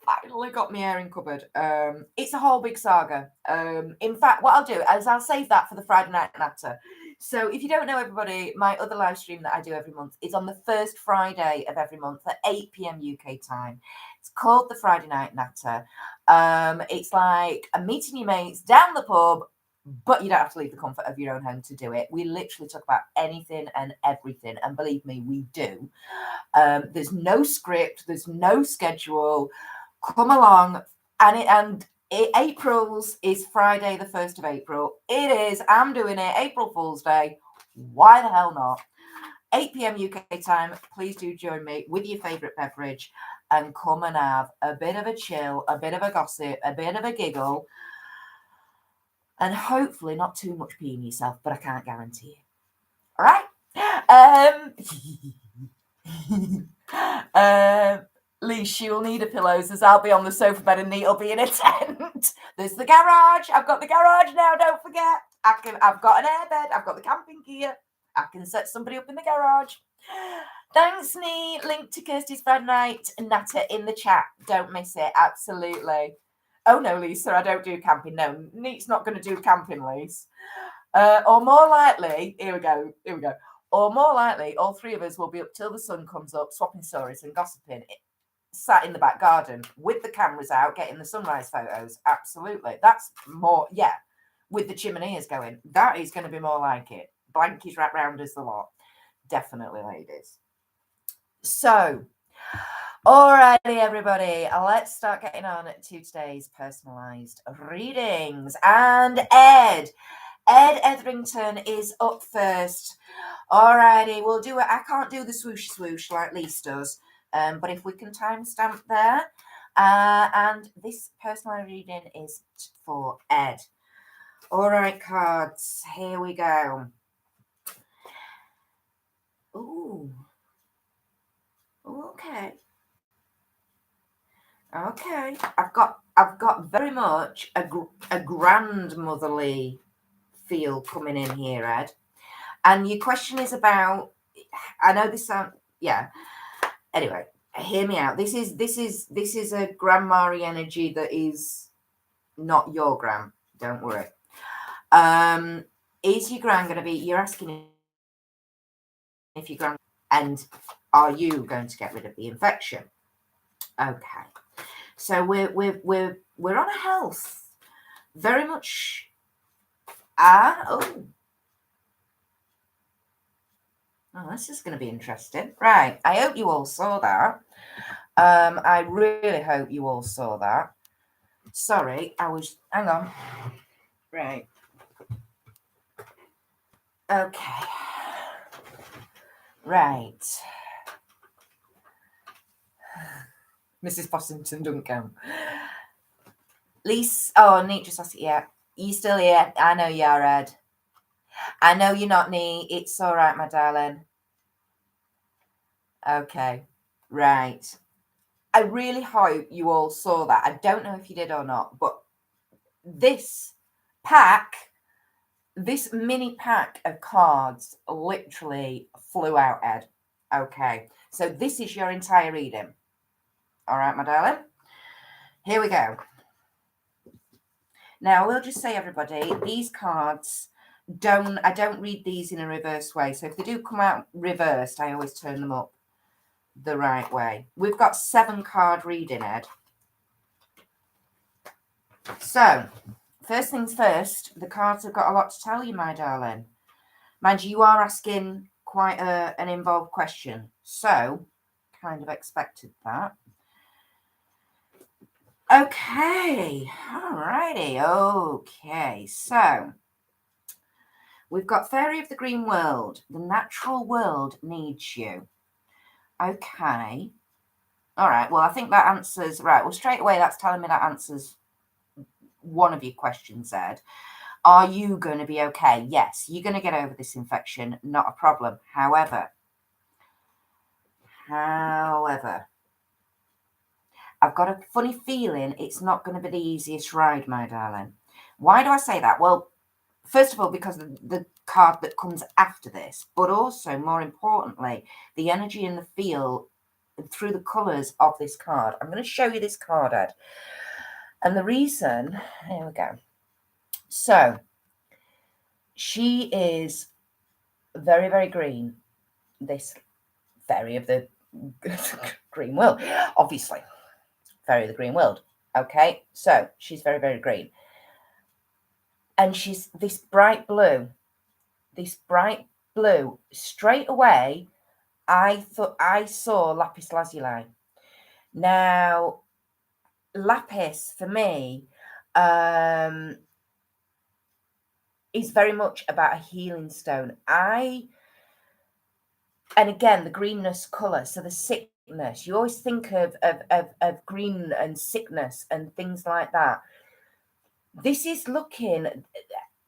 Finally got my airing cupboard. It's a whole big saga. In fact, what I'll do is I'll save that for the Friday Night Natter. So if you don't know, everybody, my other live stream that I do every month is on the first Friday of every month at 8 p.m. UK time. It's called the Friday Night Natter. It's like a meeting your mates down the pub, but you don't have to leave the comfort of your own home to do it. We literally talk about anything and everything, and believe me, we do. There's no script, there's no schedule. Come along, and April's is Friday, the 1st of April. It is. I'm doing it. April Fool's Day. Why the hell not? 8 p.m. UK time. Please do join me with your favourite beverage and come and have a bit of a chill, a bit of a gossip, a bit of a giggle, and hopefully not too much peeing yourself, but I can't guarantee it. All right? Lee, she'll need a pillows as I'll be on the sofa bed and Neat'll be in a tent. There's the garage. I've got the garage now, don't forget. I've got an airbed. I've got the camping gear. I can set somebody up in the garage. Thanks, Neat. Link to Kirsty's friend night and Natta in the chat. Don't miss it. Absolutely. Oh, no, Lisa, I don't do camping. No, Neat's not going to do camping, Lisa. Or more likely, here we go. Or more likely, all three of us will be up till the sun comes up, swapping stories and gossiping, sat in the back garden with the cameras out, getting the sunrise photos. Absolutely. That's more, yeah, with the chimeneas going. That is going to be more like it. Blankies wrapped round us the lot. Definitely, ladies. So, alrighty, everybody, let's start getting on to today's personalised readings. And Ed Etherington is up first. Alrighty, we'll do it. I can't do the swoosh swoosh like Lise does, but if we can timestamp there. And this personalised reading is for Ed. All right, cards, here we go. Ooh. Okay. I've got very much a grandmotherly feel coming in here, Ed. And your question is about, I know this sounds, yeah. Anyway, hear me out. This is a grandma-y energy that is not your gran. Don't worry. Is your gran going to be? You're asking if your gran, and are you going to get rid of the infection? Okay. So we're on a health, very much. Oh, this is going to be interesting. Right. I hope you all saw that. I really hope you all saw that. Sorry, hang on. Right. Okay. Right. Mrs. Bossington don't count. Lise, Neat just asked it, yeah. You still here? I know you are, Ed. I know you're not, Neat. It's all right, my darling. Okay. Right. I really hope you all saw that. I don't know if you did or not, but this mini pack of cards literally flew out, Ed. Okay. So this is your entire reading. All right, my darling. Here we go. Now, I will just say, everybody, these cards I don't read these in a reverse way. So if they do come out reversed, I always turn them up the right way. We've got 7-card reading, Ed. So, first things first, the cards have got a lot to tell you, my darling. Mind you are asking quite an involved question. So, kind of expected that. Okay, alrighty, okay, so we've got Fairy of the Green World. The natural world needs you. Okay, all right, well, I think that answers, right, well, straight away, that's telling me that answers one of your questions, Ed. Are you going to be okay? Yes, you're going to get over this infection, not a problem. However, I've got a funny feeling it's not going to be the easiest ride, my darling. Why do I say that? Well, first of all, because of the card that comes after this, but also, more importantly, the energy and the feel through the colours of this card. I'm going to show you this card, Ed. And the reason, here we go. So, she is very, very green. This Fairy of the Green World, obviously. Fairy of the Green World. Okay, so she's very, very green. And she's this bright blue. Straight away, I thought I saw lapis lazuli. Now, lapis for me is very much about a healing stone. And again, the greenness colour, so the sickness. You always think of green and sickness and things like that. This is looking,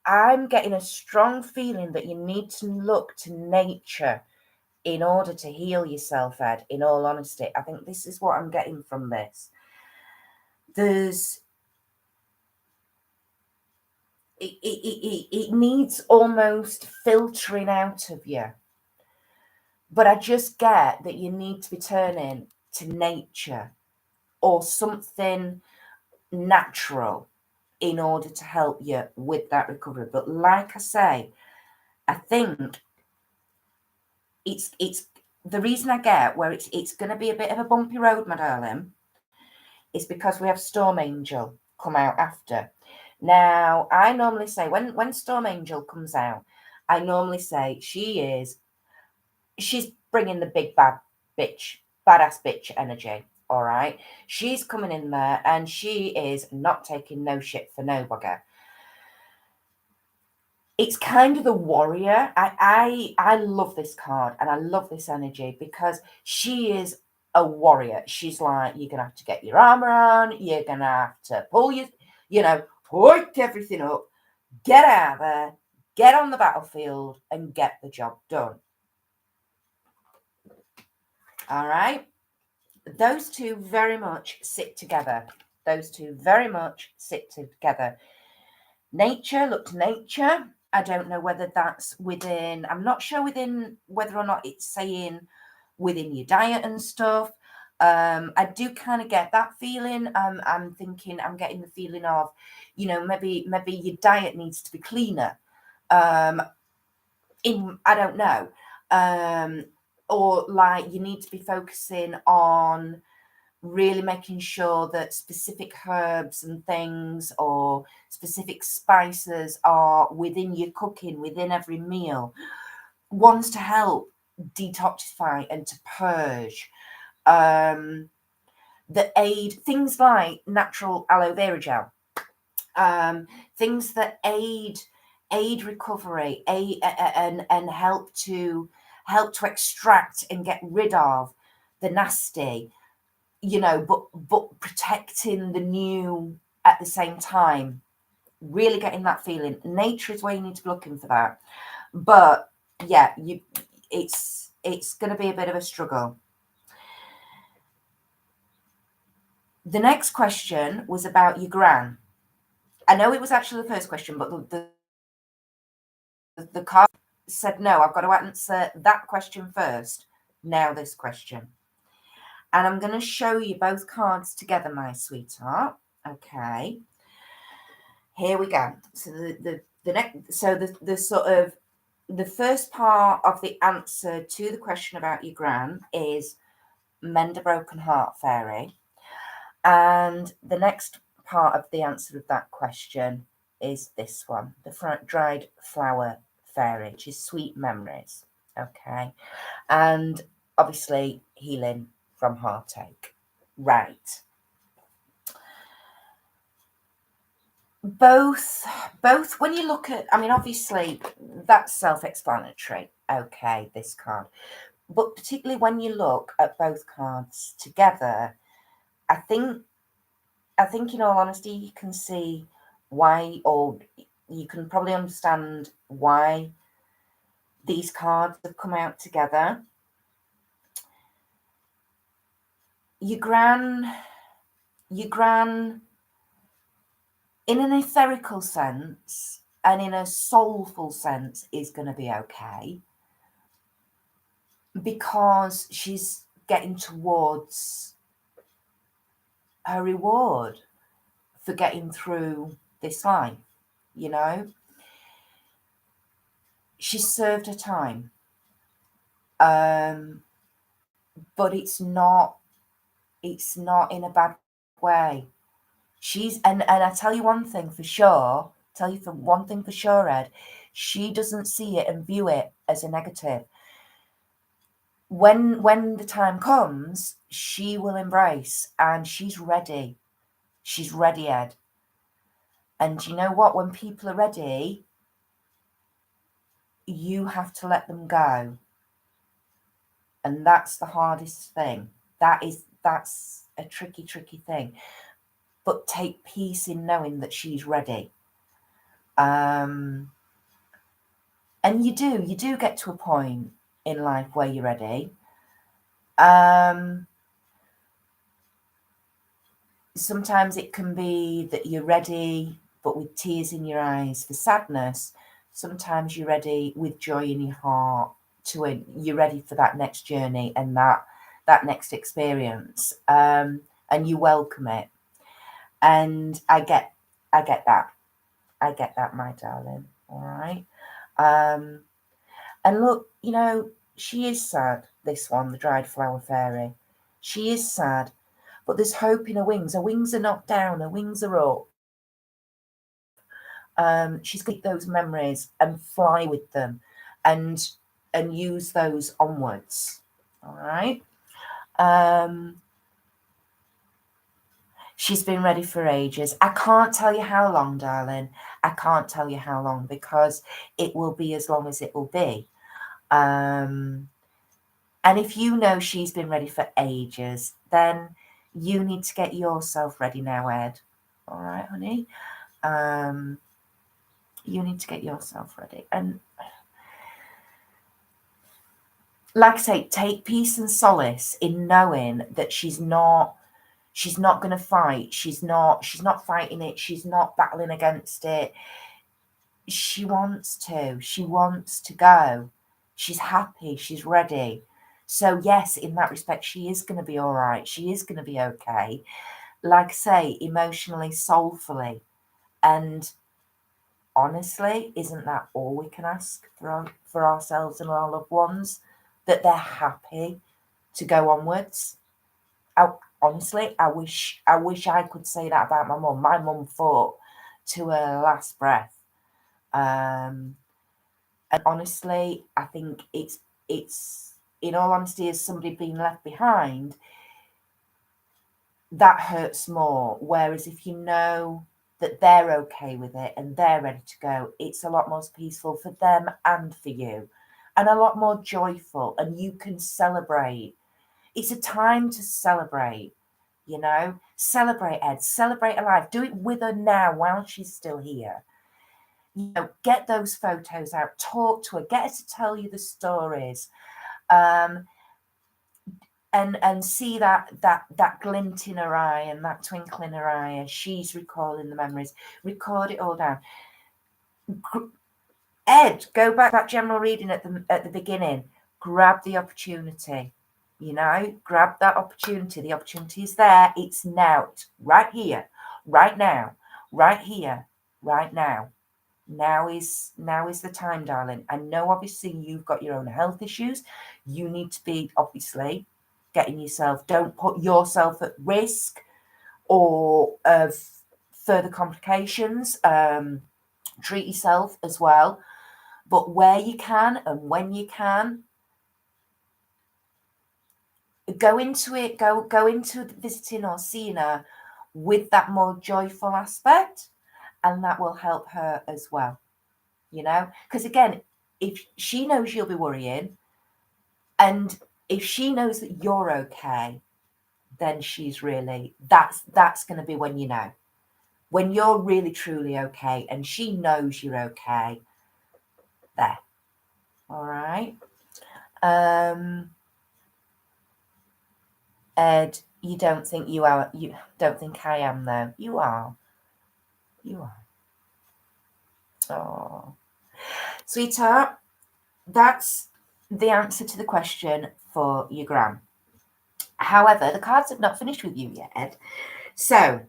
I'm getting a strong feeling that you need to look to nature in order to heal yourself, Ed, in all honesty, I think this is what I'm getting from this. It needs almost filtering out of you. But I just get that you need to be turning to nature or something natural in order to help you with that recovery. But like I say, I think it's the reason I get where it's going to be a bit of a bumpy road, my darling, is because we have Storm Angel come out after. Now, I normally say when Storm Angel comes out, I normally say she's bringing the big bad bitch, badass bitch energy. All right, she's coming in there and she is not taking no shit for nobody. It's kind of the warrior. I love this card and I love this energy because she is a warrior. She's like, you're gonna have to get your armor on, you're gonna have to pull your, put everything up, get out there, get on the battlefield and get the job done. All right. Those two very much sit together. Nature, look to nature. I don't know whether that's within, I'm not sure whether or not it's saying within your diet and stuff. I do kind of get that feeling. I'm getting the feeling of, maybe your diet needs to be cleaner. I don't know. Or like you need to be focusing on really making sure that specific herbs and things or specific spices are within your cooking, within every meal. One's to help detoxify and to purge. That aid things like natural aloe vera gel. Things that aid recovery, and help to extract and get rid of the nasty, but protecting the new at the same time. Really getting that feeling. Nature is where you need to be looking for that. But yeah, it's going to be a bit of a struggle. The next question was about your gran. I know it was actually the first question, but the card said no, I've got to answer that question first. Now this question. And I'm going to show you both cards together, my sweetheart. Okay. Here we go. So the next, so the sort of the first part of the answer to the question about your gran is mend a broken heart, fairy. And the next part of the answer of that question is this one, the dried flower fairy, which is sweet memories. Okay. And obviously healing from heartache. Right. Both when you look at, I mean, obviously that's self-explanatory. Okay, this card. But particularly when you look at both cards together, I think in all honesty, you can see why, or you can probably understand why these cards have come out together. Your gran, in an etherical sense and in a soulful sense, is going to be okay because she's getting towards her reward for getting through this life. She's served her time, but it's not in a bad way. And I tell you one thing for sure, Ed, she doesn't see it and view it as a negative. When the time comes, she will embrace, and she's ready. She's ready, Ed. And you know what? When people are ready, you have to let them go. And that's the hardest thing. That's a tricky thing. But take peace in knowing that she's ready. And you do get to a point in life where you're ready. Sometimes it can be that you're ready, but with tears in your eyes for sadness. Sometimes you're ready with joy in your heart you're ready for that next journey and that next experience. And you welcome it. And I get that. I get that, my darling. All right. And look, she is sad, this one, the dried flower fairy. She is sad, but there's hope in her wings. Her wings are not down, her wings are up. She's going to keep those memories and fly with them and use those onwards. All right. She's been ready for ages. I can't tell you how long, darling. I can't tell you how long, because it will be as long as it will be. And if you know she's been ready for ages, then you need to get yourself ready now, Ed. All right, honey? You need to get yourself ready. And like I say, take peace and solace in knowing that she's not going to fight. She's not fighting it. She's not battling against it. She wants to go. She's happy. She's ready. So yes, in that respect, she is going to be all right. She is going to be okay. Like I say, emotionally, soulfully. And honestly, isn't that all we can ask for ourselves and our loved ones? That they're happy to go onwards. Honestly, I wish I could say that about my mum. My mum fought to her last breath. And honestly, I think it's in all honesty, as somebody being left behind, that hurts more. Whereas if you know that they're okay with it and they're ready to go, it's a lot more peaceful for them and for you, and a lot more joyful, and you can celebrate. It's a time to celebrate, celebrate, Ed, celebrate her life. Do it with her now while she's still here. Get those photos out, talk to her, get her to tell you the stories, and see that glint in her eye and that twinkle in her eye as she's recalling the memories. Record it all down. Ed, go back to that general reading at the beginning. Grab the opportunity. Grab that opportunity. The opportunity is there. It's now. It's right here, right now, right here, right now. Now is the time, darling. I know obviously you've got your own health issues. You need to be obviously getting yourself, don't put yourself at risk or of further complications. Treat yourself as well. But where you can and when you can, go into it, go into visiting or seeing her with that more joyful aspect, and that will help her as well. Because again, if she knows you'll be worrying, and if she knows that you're okay, then she's really, that's going to be when when you're really truly okay and she knows you're okay. There. All right. Ed, you don't think you don't think I am, though. You are. Oh, sweetheart, that's the answer to the question for your gram. However, the cards have not finished with you yet, Ed. So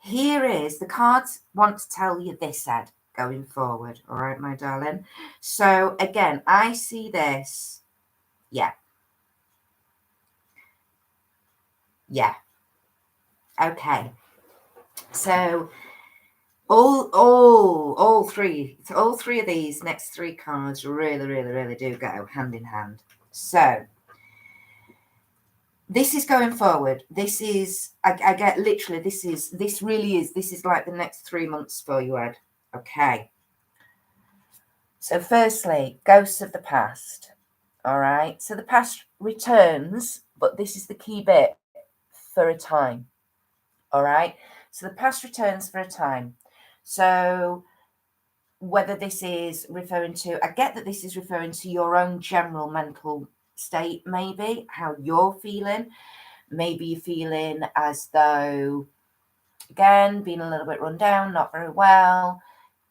here is, the cards want to tell you this, Ed, going forward. All right, my darling. So again, I see this. Yeah. Okay. So all three of these next three cards really do go hand in hand. So this is going forward. This is, I get literally, this is like the next 3 months for you, Ed. Okay. So firstly, ghosts of the past. All right. So the past returns, but this is the key bit, for a time. All right. So the past returns for a time. So whether this is referring to, I get that this is referring to your own general mental state, maybe how you're feeling. Maybe you're feeling as though, again, being a little bit run down, not very well,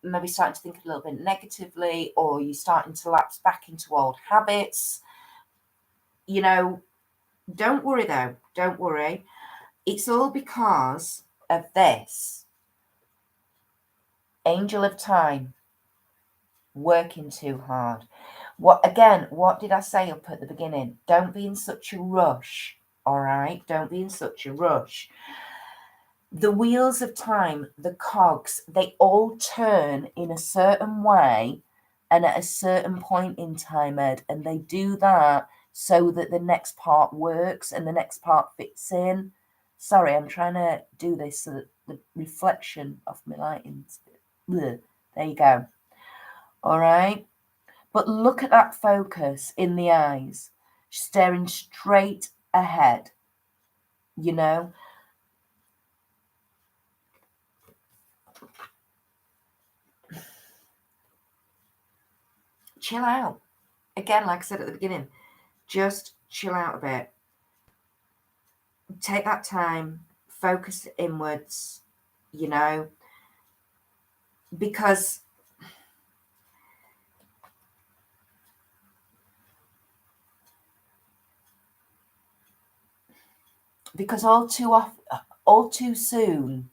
maybe starting to think a little bit negatively, or you're starting to lapse back into old habits. You know, don't worry though, don't worry. It's all because of this angel of time working too hard. What did I say up at the beginning? Don't be in such a rush, all right? Don't be in such a rush. The wheels of time, the cogs, they all turn in a certain way and at a certain point in time, Ed, and they do that so that the next part works and the next part fits in. Sorry, I'm trying to do this so that the reflection of my lighting. There you go. All right. But look at that focus in the eyes, staring straight ahead, you know. Chill out. Again, like I said at the beginning, just chill out a bit. Take that time, focus inwards, you know, because all too soon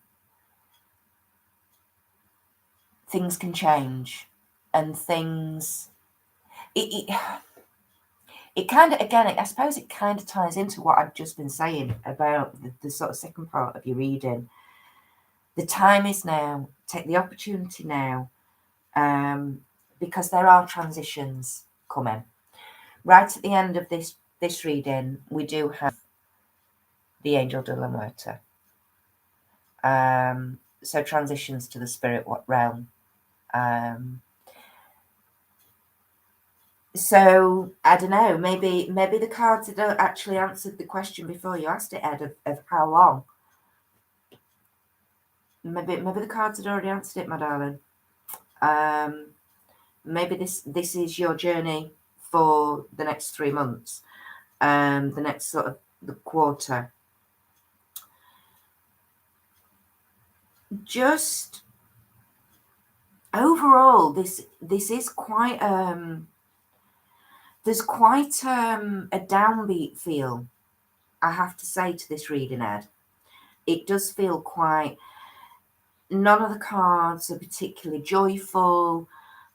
things can change, and things it kind of, again, I suppose it kind of ties into what I've just been saying about the sort of second part of your reading. The time is now. Take the opportunity now, because there are transitions coming. Right at the end of this reading, we do have the Angel de la Muerte. So transitions to the spirit realm. So I don't know. Maybe the cards had actually answered the question before you asked it, Ed, of how long. Maybe the cards had already answered it, my darling. Maybe this is your journey for the next 3 months, the next sort of the quarter. Just overall, this is quite there's quite a downbeat feel, I have to say, to this reading, Ed. It does feel quite. None of the cards are particularly joyful.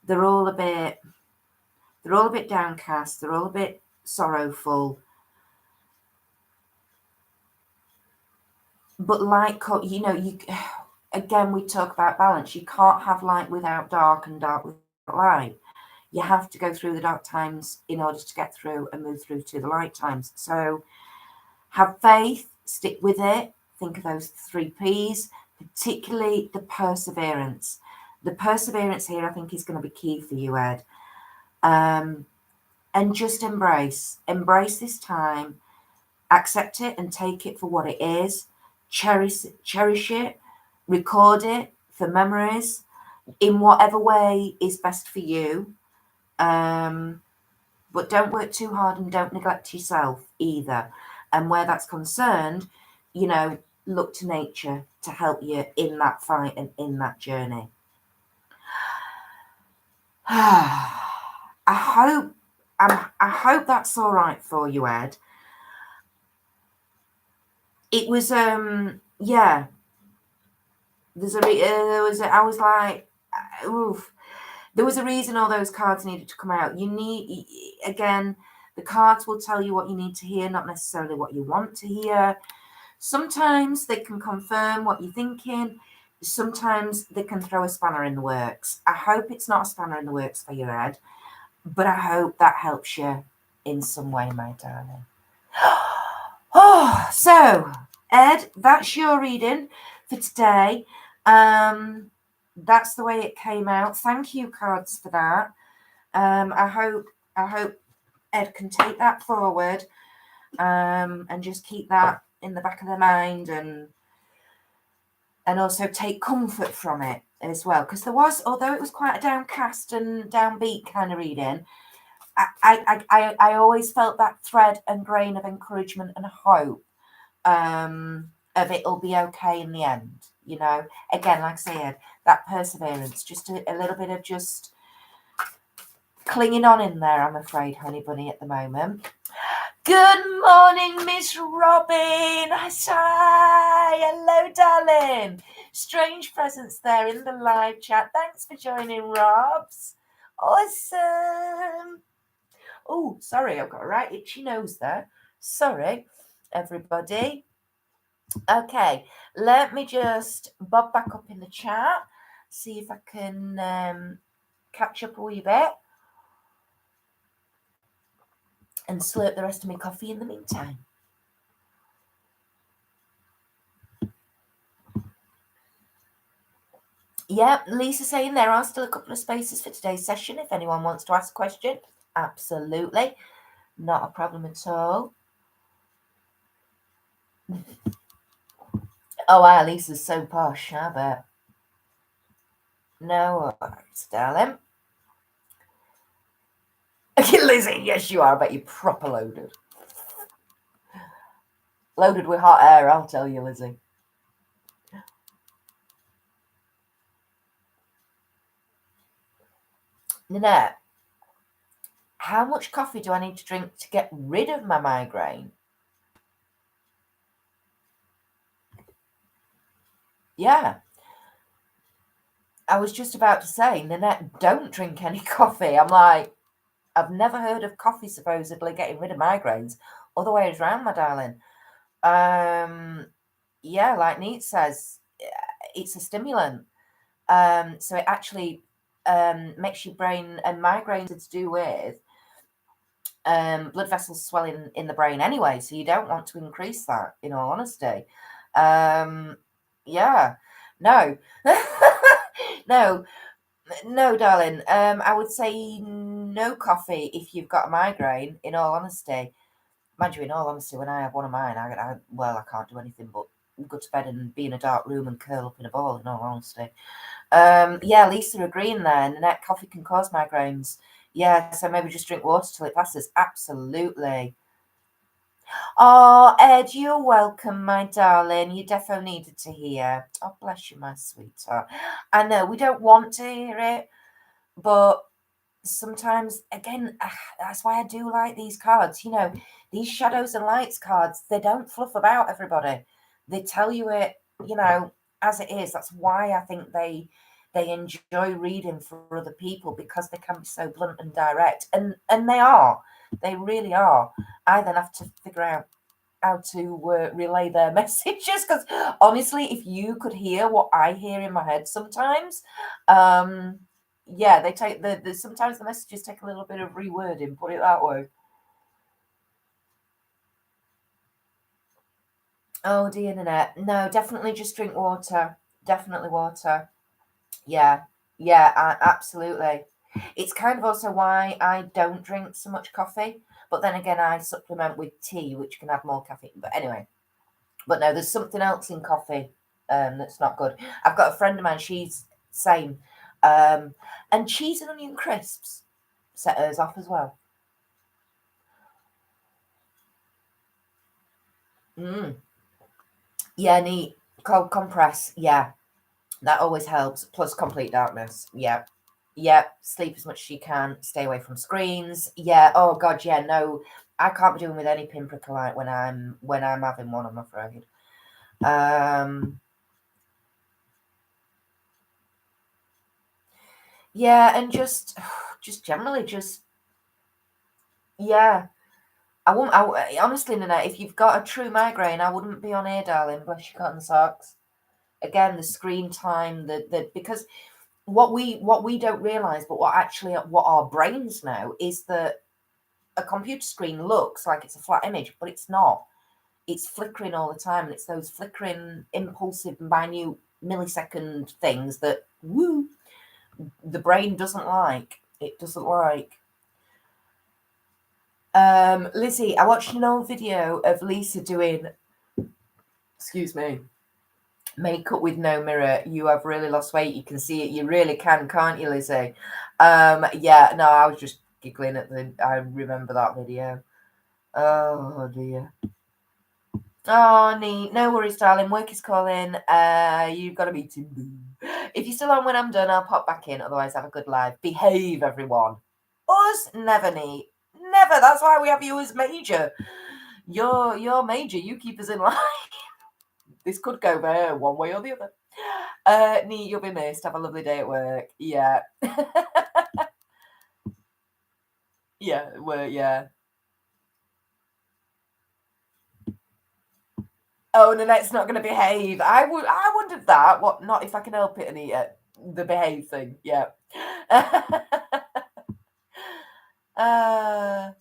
They're all a bit downcast. They're all a bit sorrowful. But like, you know, again, we talk about balance. You can't have light without dark and dark without light. You have to go through the dark times in order to get through and move through to the light times. So have faith, stick with it. Think of those 3 P's, particularly the perseverance. The perseverance here, I think, is going to be key for you, Ed. And just embrace this time, accept it and take it for what it is. Cherish it, record it for memories in whatever way is best for you. But don't work too hard and don't neglect yourself either. And where that's concerned, you know, look to nature to help you in that fight and in that journey. I hope that's all right for you, Ed. It was yeah. I was like, oof. There was a reason all those cards needed to come out. Again, the cards will tell you what you need to hear, not necessarily what you want to hear. Sometimes they can confirm what you're thinking. Sometimes they can throw a spanner in the works. I hope it's not a spanner in the works for your Ed, but I hope that helps you in some way, my darling. Oh, so Ed, that's your reading for today. That's the way it came out. Thank you, cards, for that. I hope Ed can take that forward, and just keep that in the back of their mind, and and also take comfort from it as well. Because there was, although it was quite a downcast and downbeat kind of reading, I always felt that thread and grain of encouragement and hope, of it'll be okay in the end. You know, again, like I said, that perseverance, just a little bit of just clinging on in there, I'm afraid, honey bunny, at the moment. Good morning, Miss Robin. Hi, hello, darling. Strange presence there in the live chat. Thanks for joining, Robs. Awesome. Oh, sorry, I've got a right itchy nose there. Sorry, everybody. Okay, let me just bob back up in the chat, see if I can catch up a wee bit and slurp the rest of my coffee in the meantime. Yeah, Lisa saying there are still a couple of spaces for today's session if anyone wants to ask a question. Absolutely. Not a problem at all. Oh, wow, Lisa's so posh, I bet. No worries, darling. Lizzie, yes, you are. I bet you're proper loaded. Loaded with hot air, I'll tell you, Lizzie. Nanette, how much coffee do I need to drink to get rid of my migraine? Yeah. I was just about to say, Nanette, don't drink any coffee. I'm like, I've never heard of coffee supposedly getting rid of migraines. Other way around, my darling. Yeah, like Neat says, it's a stimulant. So it actually makes your brain, and migraines are to do with blood vessels swelling in the brain anyway. So you don't want to increase that, in all honesty. Yeah, no, no, darling. I would say no coffee if you've got a migraine, in all honesty. Mind you, in all honesty, when I have one of mine, I can't do anything but go to bed and be in a dark room and curl up in a ball, in all honesty. Yeah, Lisa agreeing there. Nanette, coffee can cause migraines. Yeah, so maybe just drink water till it passes. Absolutely. Oh, Ed, you're welcome, my darling. You defo needed to hear. Oh, bless you, my sweetheart. I know we don't want to hear it, but sometimes, again, that's why I do like these cards. You know, these shadows and lights cards, they don't fluff about everybody. They tell you it, you know, as it is. That's why I think they enjoy reading for other people, because they can be so blunt and direct. And they are. They really are. I then have to figure out how to relay their messages, because honestly, if you could hear what I hear in my head sometimes, yeah, they take the sometimes the messages take a little bit of rewording, put it that way. Oh, dear, Nanette. No, definitely just drink water. Definitely water. Yeah, yeah, absolutely. It's kind of also why I don't drink so much coffee. But then again, I supplement with tea, which can have more caffeine. But anyway, but no, there's something else in coffee that's not good. I've got a friend of mine, she's same. And cheese and onion crisps set hers off as well. Yeah, neat. Cold compress. Yeah, that always helps. Plus complete darkness. Yeah. Yeah. Sleep as much as you can. Stay away from screens. Yeah. Oh God. Yeah. No, I can't be doing with any pinprick light when I'm having one, I'm afraid. Yeah, and just generally just yeah. I won't. Honestly, Nana, if you've got a true migraine, I wouldn't be on air, darling. Bless your cotton socks. Again, the screen time, the because what we don't realize, but what our brains know is that a computer screen looks like it's a flat image, but it's not. It's flickering all the time, and it's those flickering, impulsive, minute millisecond things that the brain doesn't like. It doesn't like. Lizzie, I watched an old video of Lisa doing, excuse me, Makeup with no mirror. You have really lost weight. You can see it. You really can, can't you, Lizzie? Yeah, no, I was just giggling at I remember that video. Oh dear. Oh, neat. No worries, darling. Work is calling. You've got a meeting. Boo. If you're still on when I'm done, I'll pop back in. Otherwise, have a good live. Behave, everyone. Us, never, neat. Never. That's why we have you as major. You're major. You keep us in line. This could go there one way or the other. Neat, you'll be missed. Have a lovely day at work. Yeah. Yeah, work, yeah. Oh, Nanette's not going to behave. I wondered that. What? Not if I can help it, Anita. The behave thing. Yeah. uh,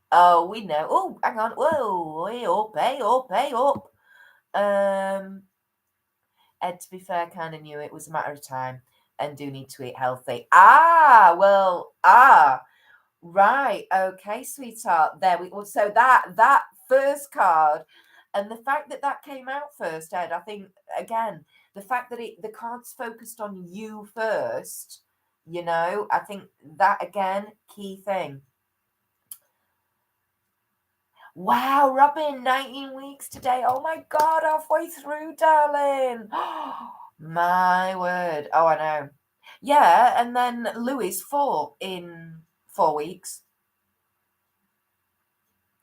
oh, we know. Oh, hang on. Whoa, hey up. Ed, to be fair, kind of knew it was a matter of time and do need to eat healthy. Right. Okay, sweetheart. There we go. So that first card and the fact that that came out first, Ed, I think again, the fact that the card's focused on you first, I think that again, key thing. Wow, Robin, 19 weeks today. Oh my God, halfway through, darling. My word. Oh, I know. Yeah, and then Louis 4 in 4 weeks.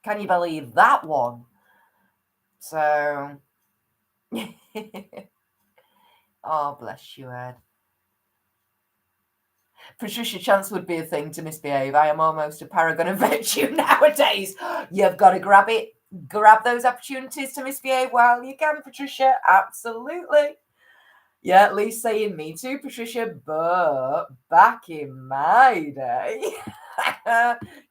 Can you believe that one? So, oh, bless you, Ed. Patricia, chance would be a thing to misbehave. I am almost a paragon of virtue nowadays. You've got to grab those opportunities to misbehave while you can, Patricia. Absolutely. Yeah, at least saying me too, Patricia, but back in my day.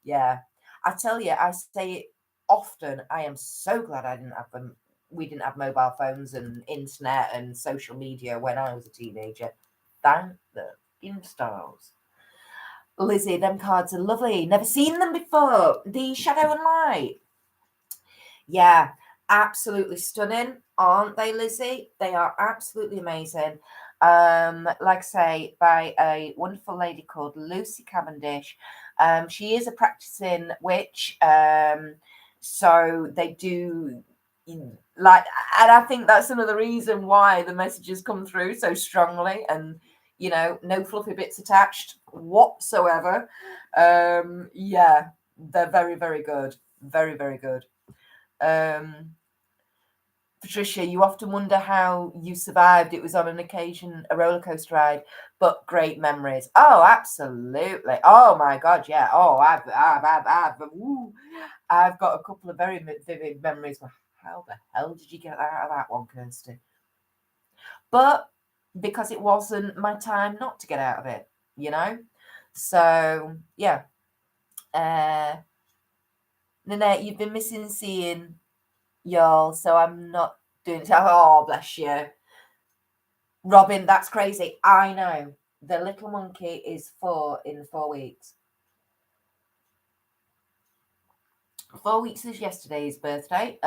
Yeah. I tell you, I say it often. I am so glad I didn't have them. We didn't have mobile phones and internet and social media when I was a teenager. Thank the installs. Lizzie, them cards are lovely. Never seen them before. The Shadow and Light. Yeah, absolutely stunning, aren't they, Lizzie? They are absolutely amazing. Like I say, by a wonderful lady called Lucy Cavendish. She is a practicing witch. So they do like, and I think that's another reason why the messages come through so strongly and no fluffy bits attached whatsoever. Yeah, they're very, very good. Very, very good. Patricia, you often wonder how you survived. It was on an occasion a roller coaster ride, but great memories. Oh, absolutely. Oh my God, yeah. Oh, I've got a couple of very vivid memories. How the hell did you get out of that one, Kirsty? But because it wasn't my time not to get out of it, So yeah. Nanette, you've been missing seeing y'all, so I'm not doing it. Oh, bless you. Robin, that's crazy. I know. The little monkey is 4 in 4 weeks. 4 weeks is yesterday's birthday.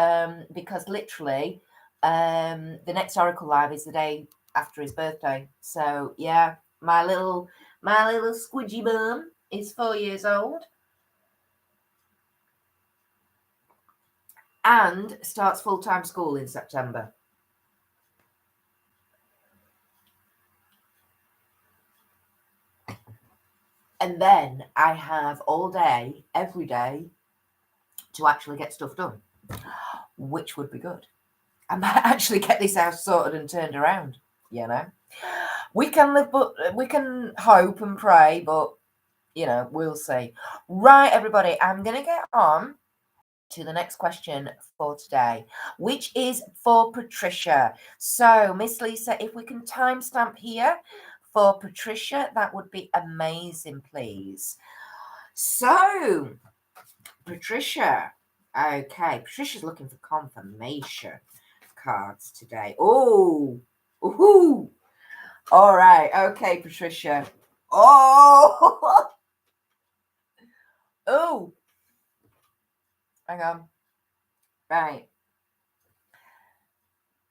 Because literally, the next Oracle Live is the day after his birthday. So yeah, my little squidgy bum is 4 years old. And starts full-time school in September. And then I have all day, every day, to actually get stuff done, which would be good. I might actually get this house sorted and turned around, We can live, but we can hope and pray, but, we'll see. Right, everybody, I'm going to get on to the next question for today, which is for Patricia. So, Miss Lisa, if we can timestamp here for Patricia, that would be amazing, please. So, Patricia. Okay, Patricia's looking for confirmation cards today. Oh, ooh. All right. Okay, Patricia. Oh, oh. Hang on. Right.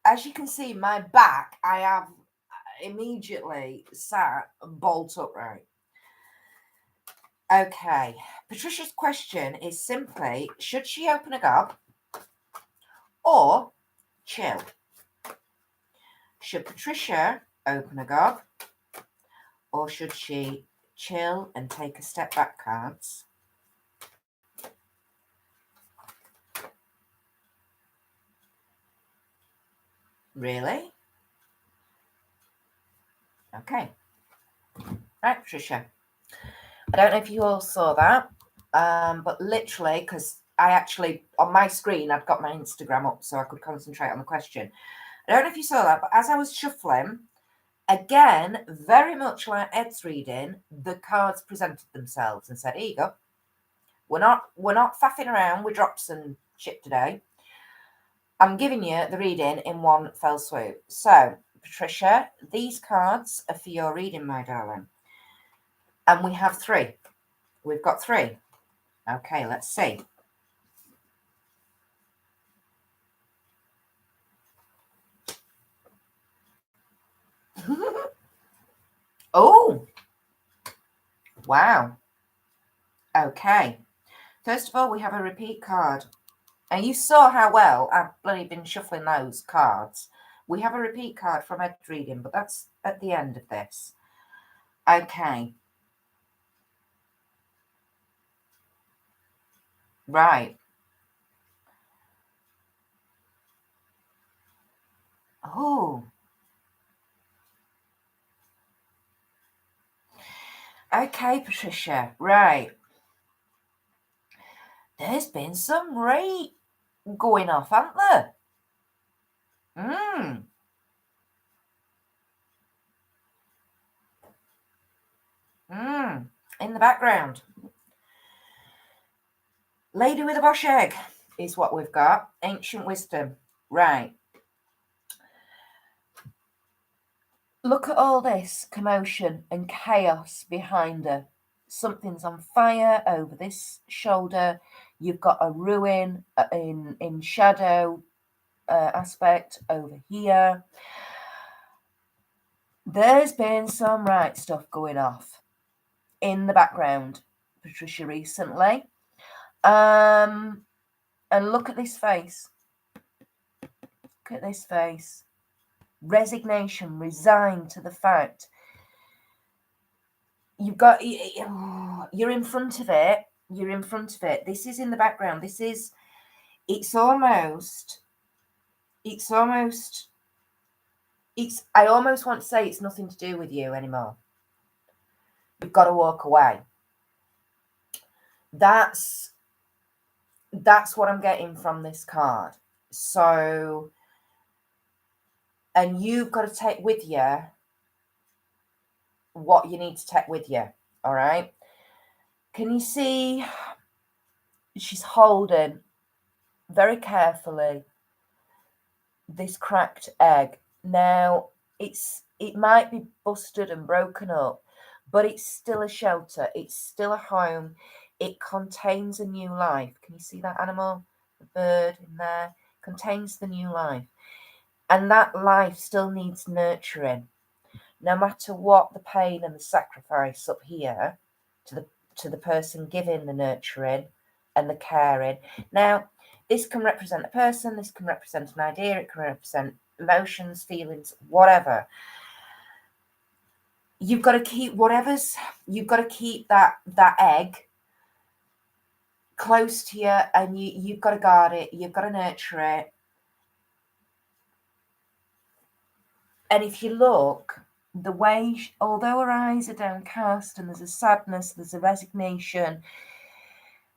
as you can see, my back, I have immediately sat bolt upright. Okay, Patricia's question is simply, should she open a gob or chill? Should Patricia open a gob or should she chill and take a step back cards? Really? Okay. Right, Patricia. I don't know if you all saw that, but literally, because I actually, on my screen, I've got my Instagram up so I could concentrate on the question. I don't know if you saw that, but as I was shuffling, again, very much like Ed's reading, the cards presented themselves and said, here you go. We're not faffing around with drops and shit today. I'm giving you the reading in one fell swoop. So, Patricia, these cards are for your reading, my darling. And we have 3. We've got 3. Okay, let's see. Oh, wow. Okay. First of all, we have a repeat card. And you saw how well I've bloody been shuffling those cards. We have a repeat card from Ed's reading, but that's at the end of this. Okay. Right. Oh. Okay, Patricia. Right. There's been some rate going off, hasn't there? In the background. Lady with a bush egg is what we've got. Ancient wisdom. Right. Look at all this commotion and chaos behind her. Something's on fire over this shoulder. You've got a ruin in shadow aspect over here. There's been some right stuff going off in the background, Patricia, recently. And look at this face. Look at this face. Resignation, resigned to the fact. You're in front of it. You're in front of it. This is in the background. It's almost, I almost want to say it's nothing to do with you anymore. You've got to walk away. That's what I'm getting from this card. So, and you've got to take with you what you need to take with you. All right. Can you see she's holding very carefully this cracked egg? Now, it might be busted and broken up, but it's still a shelter. It's still a home. It contains a new life. Can you see that animal? The bird in there contains the new life. And that life still needs nurturing. No matter what the pain and the sacrifice up here to the person giving the nurturing and the caring. Now, this can represent a person, this can represent an idea, it can represent emotions, feelings, whatever. You've got to keep that egg close to you, and you've got to guard it, you've got to nurture it. And if you look, the way, although her eyes are downcast and there's a sadness, there's a resignation,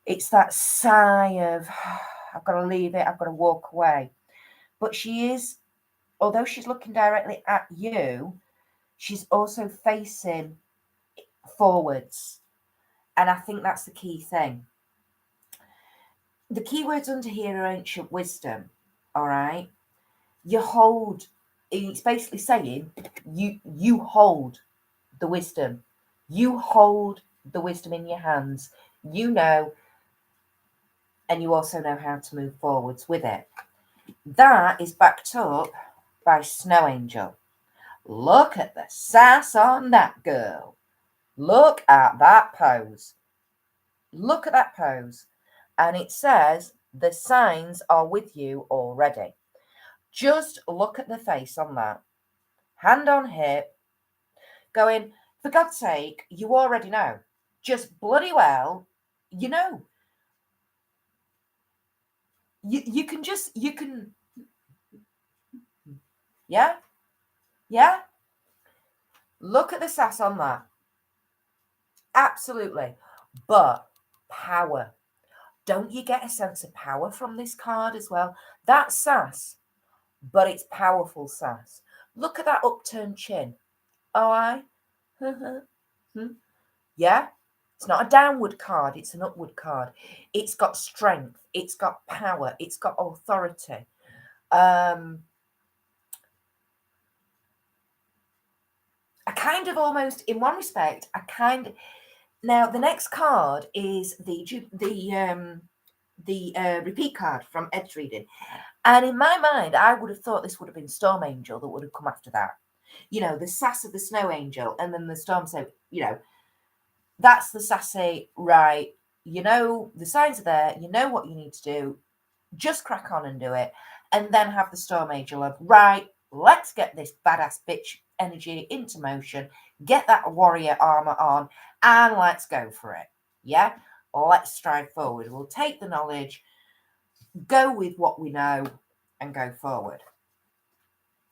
it's that sigh of, I've got to leave it, I've got to walk away. But she is, although she's looking directly at you, she's also facing forwards. And I think that's the key thing. The key words under here are ancient wisdom, all right? You hold, it's basically saying you hold the wisdom. You hold the wisdom in your hands. You know, and you also know how to move forwards with it. That is backed up by Snow Angel. Look at the sass on that girl. Look at that pose. Look at that pose. And it says, the signs are with you already. Just look at the face on that. Hand on hip. Going, for God's sake, you already know. Just bloody well, you know. You can, yeah? Yeah? Look at the sass on that. Absolutely. But power. Don't you get a sense of power from this card as well? That's sass, but it's powerful sass. Look at that upturned chin. Oh, I? Yeah? It's not a downward card, it's an upward card. It's got strength, it's got power, it's got authority. I kind of almost, in one respect, now the next card is the repeat card from Ed's reading. And in my mind, I would have thought this would have been Storm Angel that would have come after that. You know, the sass of the Snow Angel, and then the Storm, so, you know, that's the sassy, right? You know, the signs are there, you know what you need to do, just crack on and do it. And then have the Storm Angel of, right, let's get this badass bitch energy into motion, get that warrior armor on, and let's go for it. Yeah? Let's strive forward. We'll take the knowledge, go with what we know, and go forward.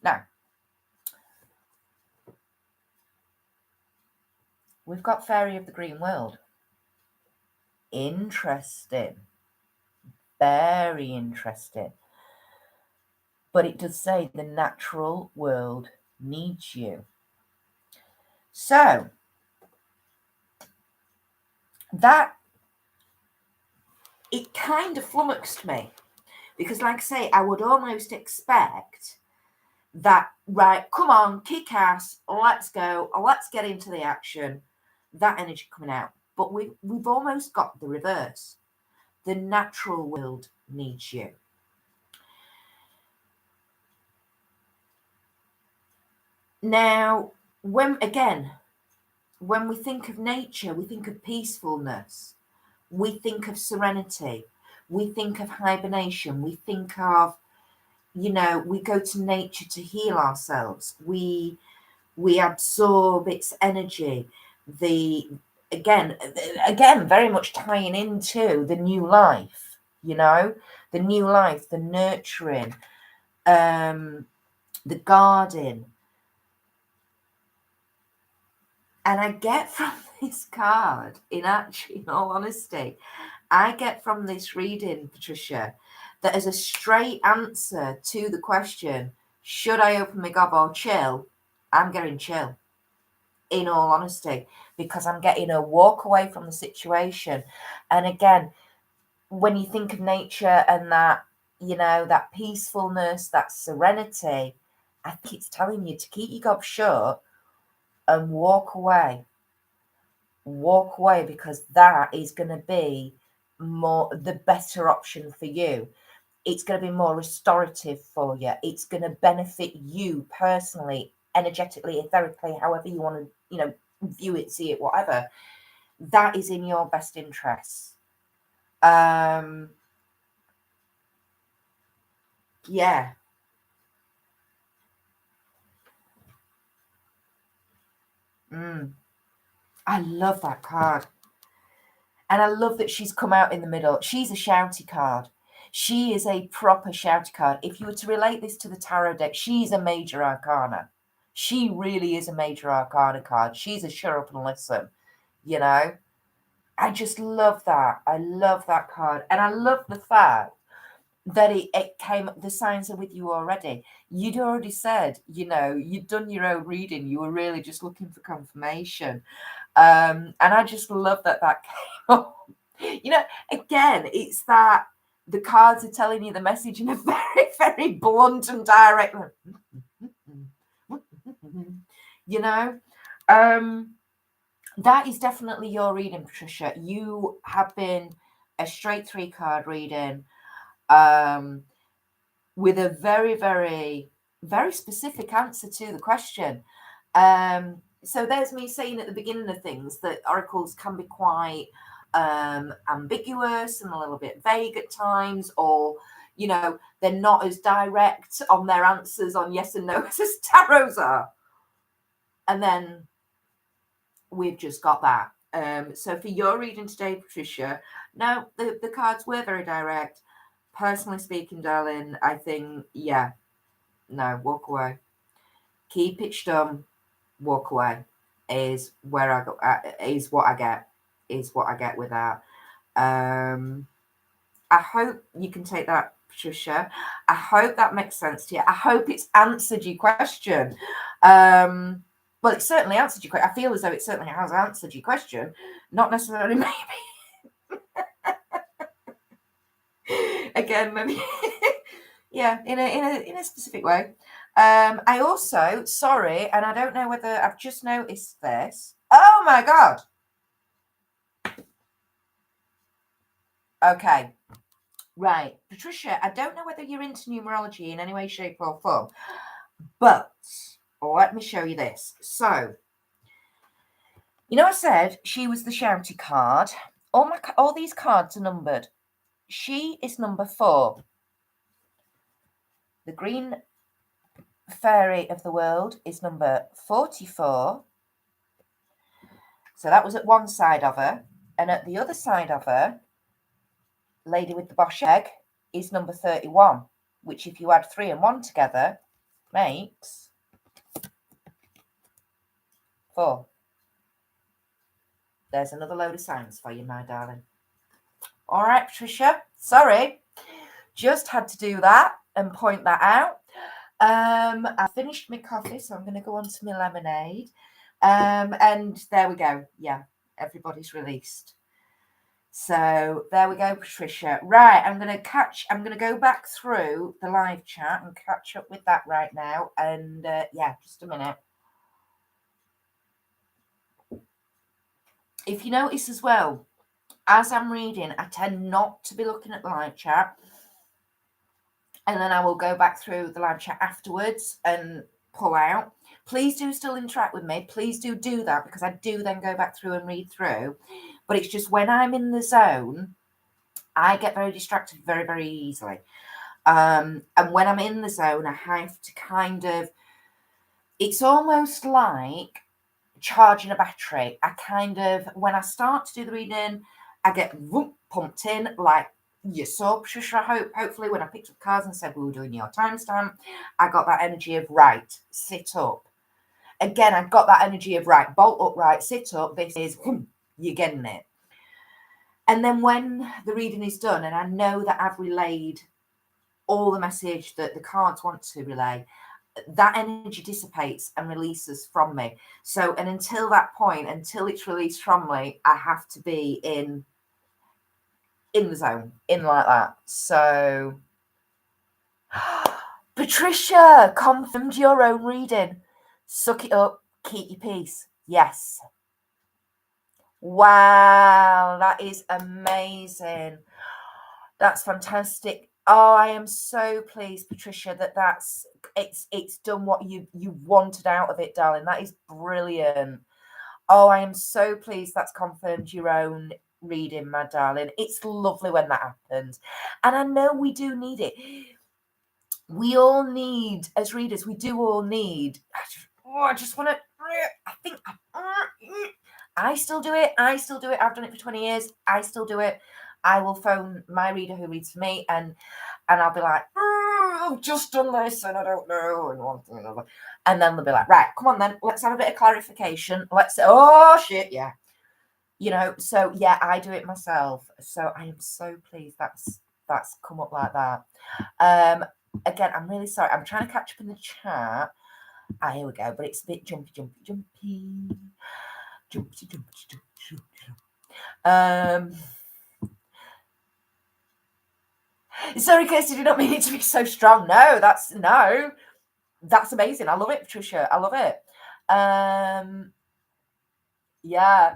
Now, we've got Fairy of the Green World. Interesting. Very interesting. But it does say the natural world needs you. So, that, it kind of flummoxed me. Because, like I say, I would almost expect that, right, come on, kick ass, let's go, let's get into the action, that energy coming out. But we've almost got the reverse. The natural world needs you. Now, when we think of nature, we think of peacefulness, we think of serenity, we think of hibernation, we think of, you know, we go to nature to heal ourselves. We absorb its energy. Again, very much tying into the new life, you know, the new life, the nurturing, the garden. And I get from this card, in all honesty, I get from this reading, Patricia, that as a straight answer to the question, should I open my gob or chill? I'm getting chill, in all honesty, because I'm getting a walk away from the situation. And again, when you think of nature and that, you know, that peacefulness, that serenity, I think it's telling you to keep your gob shut and walk away, because that is going to be the better option for you. It's going to be more restorative for you. It's going to benefit you personally, energetically, etherically, however you want to, you know, view it, see it, whatever. That is in your best interests. Yeah. I love that card. And I love that she's come out in the middle. She's a shouty card. She is a proper shouty card. If you were to relate this to the tarot deck, she's a major arcana. She really is a major arcana card. She's a shut up and listen, you know. I just love that. I love that card. And I love the fact that it came, the signs are with you already. You'd already said, you know, you'd done your own reading. You were really just looking for confirmation. And I just love that came up. You know, again, it's that the cards are telling you the message in a very, very blunt and direct way. You know, that is definitely your reading, Patricia. You have been a straight 3-card reading with a very, very, very specific answer to the question. So there's me saying at the beginning of things that oracles can be quite ambiguous and a little bit vague at times, or they're not as direct on their answers on yes and no as tarots are. And then we've just got that. So for your reading today, Patricia, no, the cards were very direct. Personally speaking, darling, I think, yeah, no, walk away. Keep it stum, walk away is where I go, is what I get with that. I hope you can take that, Patricia. I hope that makes sense to you. I hope it's answered your question. Well, it certainly answered your question. I feel as though it certainly has answered your question. Not necessarily maybe. Again, maybe. Yeah, in a specific way. I also, sorry, and I don't know whether I've just noticed this. Oh my God. Okay. Right. Patricia, I don't know whether you're into numerology in any way, shape, or form, but let me show you this. So, I said she was the shouty card. All these cards are numbered. She is number 4. The green fairy of the world is number 44. So that was at one side of her. And at the other side of her, lady with the bosh egg is number 31, which if you add 3 and 1 together makes 4. There's another load of signs for you, my darling. All right, Patricia. Sorry. Just had to do that and point that out. I finished my coffee, so I'm going to go on to my lemonade. And there we go. Yeah, everybody's released. So there we go, Patricia. Right, I'm going to go back through the live chat and catch up with that right now. And yeah, just a minute. If you notice as well, as I'm reading, I tend not to be looking at the live chat. And then I will go back through the live chat afterwards and pull out. Please do still interact with me. Please do that, because I do then go back through and read through. But it's just when I'm in the zone, I get very distracted very, very easily. And when I'm in the zone, I have to kind of, it's almost like charging a battery. I kind of, when I start to do the reading, I get pumped in, like you saw, Patricia, hopefully when I picked up cards and said we were doing your timestamp, I got that energy of, right, sit up. Again, I got that energy of, right, bolt upright, sit up. This is, you're getting it. And then when the reading is done and I know that I've relayed all the message that the cards want to relay, that energy dissipates and releases from me. So, and until that point, until it's released from me, I have to be in the zone, in like that. So, Patricia confirmed your own reading. Suck it up, keep your peace. Yes. Wow, that is amazing. That's fantastic. Oh, I am so pleased, Patricia, that's it's done what you wanted out of it, darling. That is brilliant. Oh, I am so pleased that's confirmed your own reading, my darling. It's lovely when that happens. And I know we do need it. We all need, as readers, we do all need, I just want to, I think, I still do it. I've done it for 20 years. I still do it. I will phone my reader who reads for me and I'll be like, I've just done this and I don't know, and one thing and another. And then they'll be like, right, come on then, let's have a bit of clarification. Let's say, oh shit, yeah. So yeah, I do it myself. So I am so pleased that's come up like that. Again, I'm really sorry. I'm trying to catch up in the chat. Here we go, but it's a bit jumpy. Sorry, Kirsty, did not mean it to be so strong. No, that's amazing. I love it, Patricia. I love it. Yeah.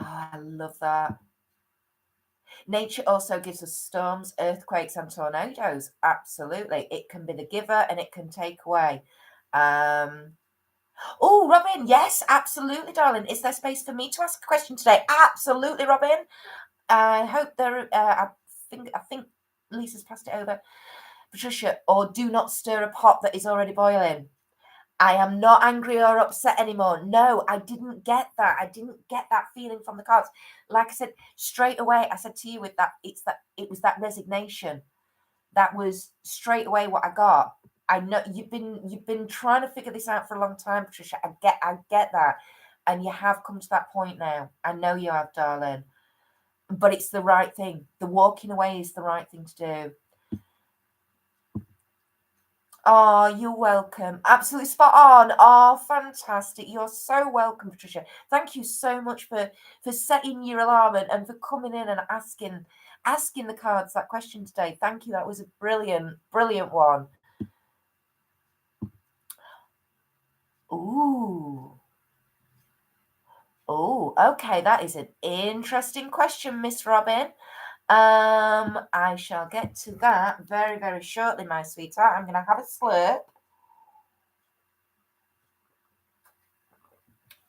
Oh, I love that. Nature also gives us storms, earthquakes, and tornadoes. Absolutely. It can be the giver and it can take away. Oh, Robin, yes, absolutely, darling. Is there space for me to ask a question today? Absolutely, Robin. I hope there. I think Lisa's passed it over. Patricia, or do not stir a pot that is already boiling. I am not angry or upset anymore. No, I didn't get that. I didn't get that feeling from the cards. Like I said, straight away, I said to you with that, it was that resignation. That was straight away what I got. I know you've been trying to figure this out for a long time, Patricia. I get that. And you have come to that point now. I know you have, darling. But it's the right thing. The walking away is the right thing to do. Oh, you're welcome. Absolutely spot on. Oh, fantastic. You're so welcome, Patricia. Thank you so much for setting your alarm and for coming in and asking the cards that question today. Thank you. That was a brilliant one. Ooh. Oh, okay. That is an interesting question, Miss Robin. I shall get to that very, very shortly, my sweetheart. I'm going to have a slurp.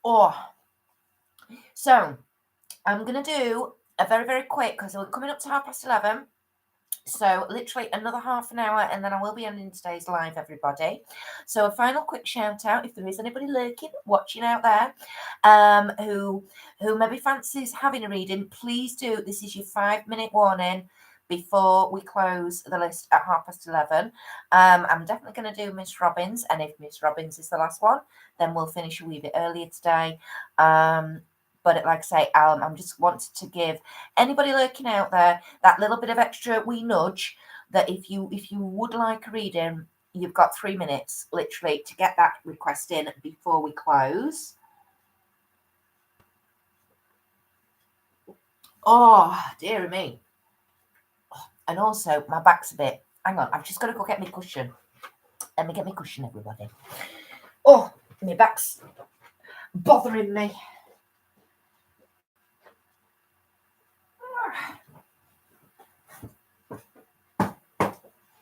Oh, so I'm going to do a very, very quick, because we're coming up to 11:30. So literally another half an hour, and then I will be ending today's live, everybody. So a final quick shout out, if there is anybody lurking, watching out there, who maybe fancies having a reading, please do. This is your 5-minute warning before we close the list at 11:30. I'm definitely going to do Miss Robbins, and if Miss Robbins is the last one, then we'll finish a wee bit earlier today. But like I say, I'm just wanted to give anybody lurking out there that little bit of extra wee nudge that if you would like a reading, you've got 3 minutes literally to get that request in before we close. Oh, dear me. And also, my back's a bit. Hang on, I've just got to go get my cushion. Let me get my cushion, everybody. Oh, my back's bothering me.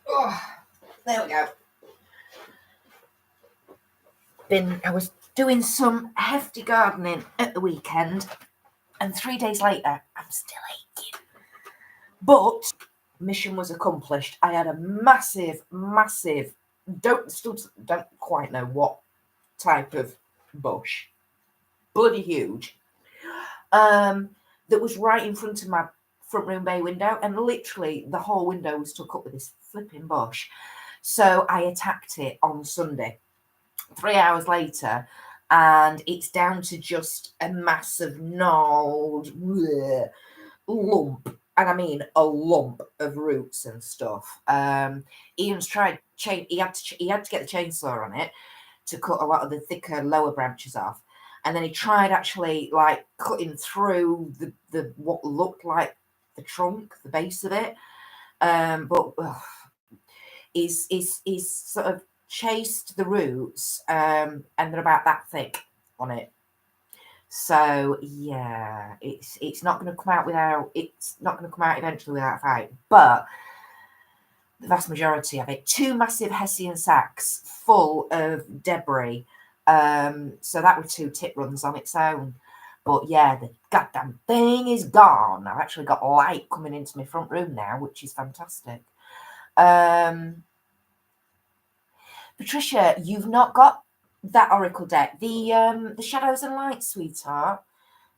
Oh, there we go. I was doing some hefty gardening at the weekend, and 3 days later, I'm still aching. But mission was accomplished. I had a massive, still don't quite know what type of bush, bloody huge, that was right in front of my front room bay window, and literally the whole window was stuck up with this flipping bush. So I attacked it on Sunday, 3 hours later, and it's down to just a massive gnarled lump. And I mean a lump of roots and stuff. Ian's tried he had to get the chainsaw on it to cut a lot of the thicker lower branches off. And then he tried actually like cutting through the what looked like the trunk, the base of it. But he's sort of chased the roots, and they're about that thick on it. So yeah, it's not going to come out eventually without a fight. But the vast majority of it, 2 massive Hessian sacks full of debris. So that were 2 tip runs on its own. But yeah, the goddamn thing is gone. I've actually got light coming into my front room now, which is fantastic. Patricia, you've not got that oracle deck, the Shadows and Light, sweetheart.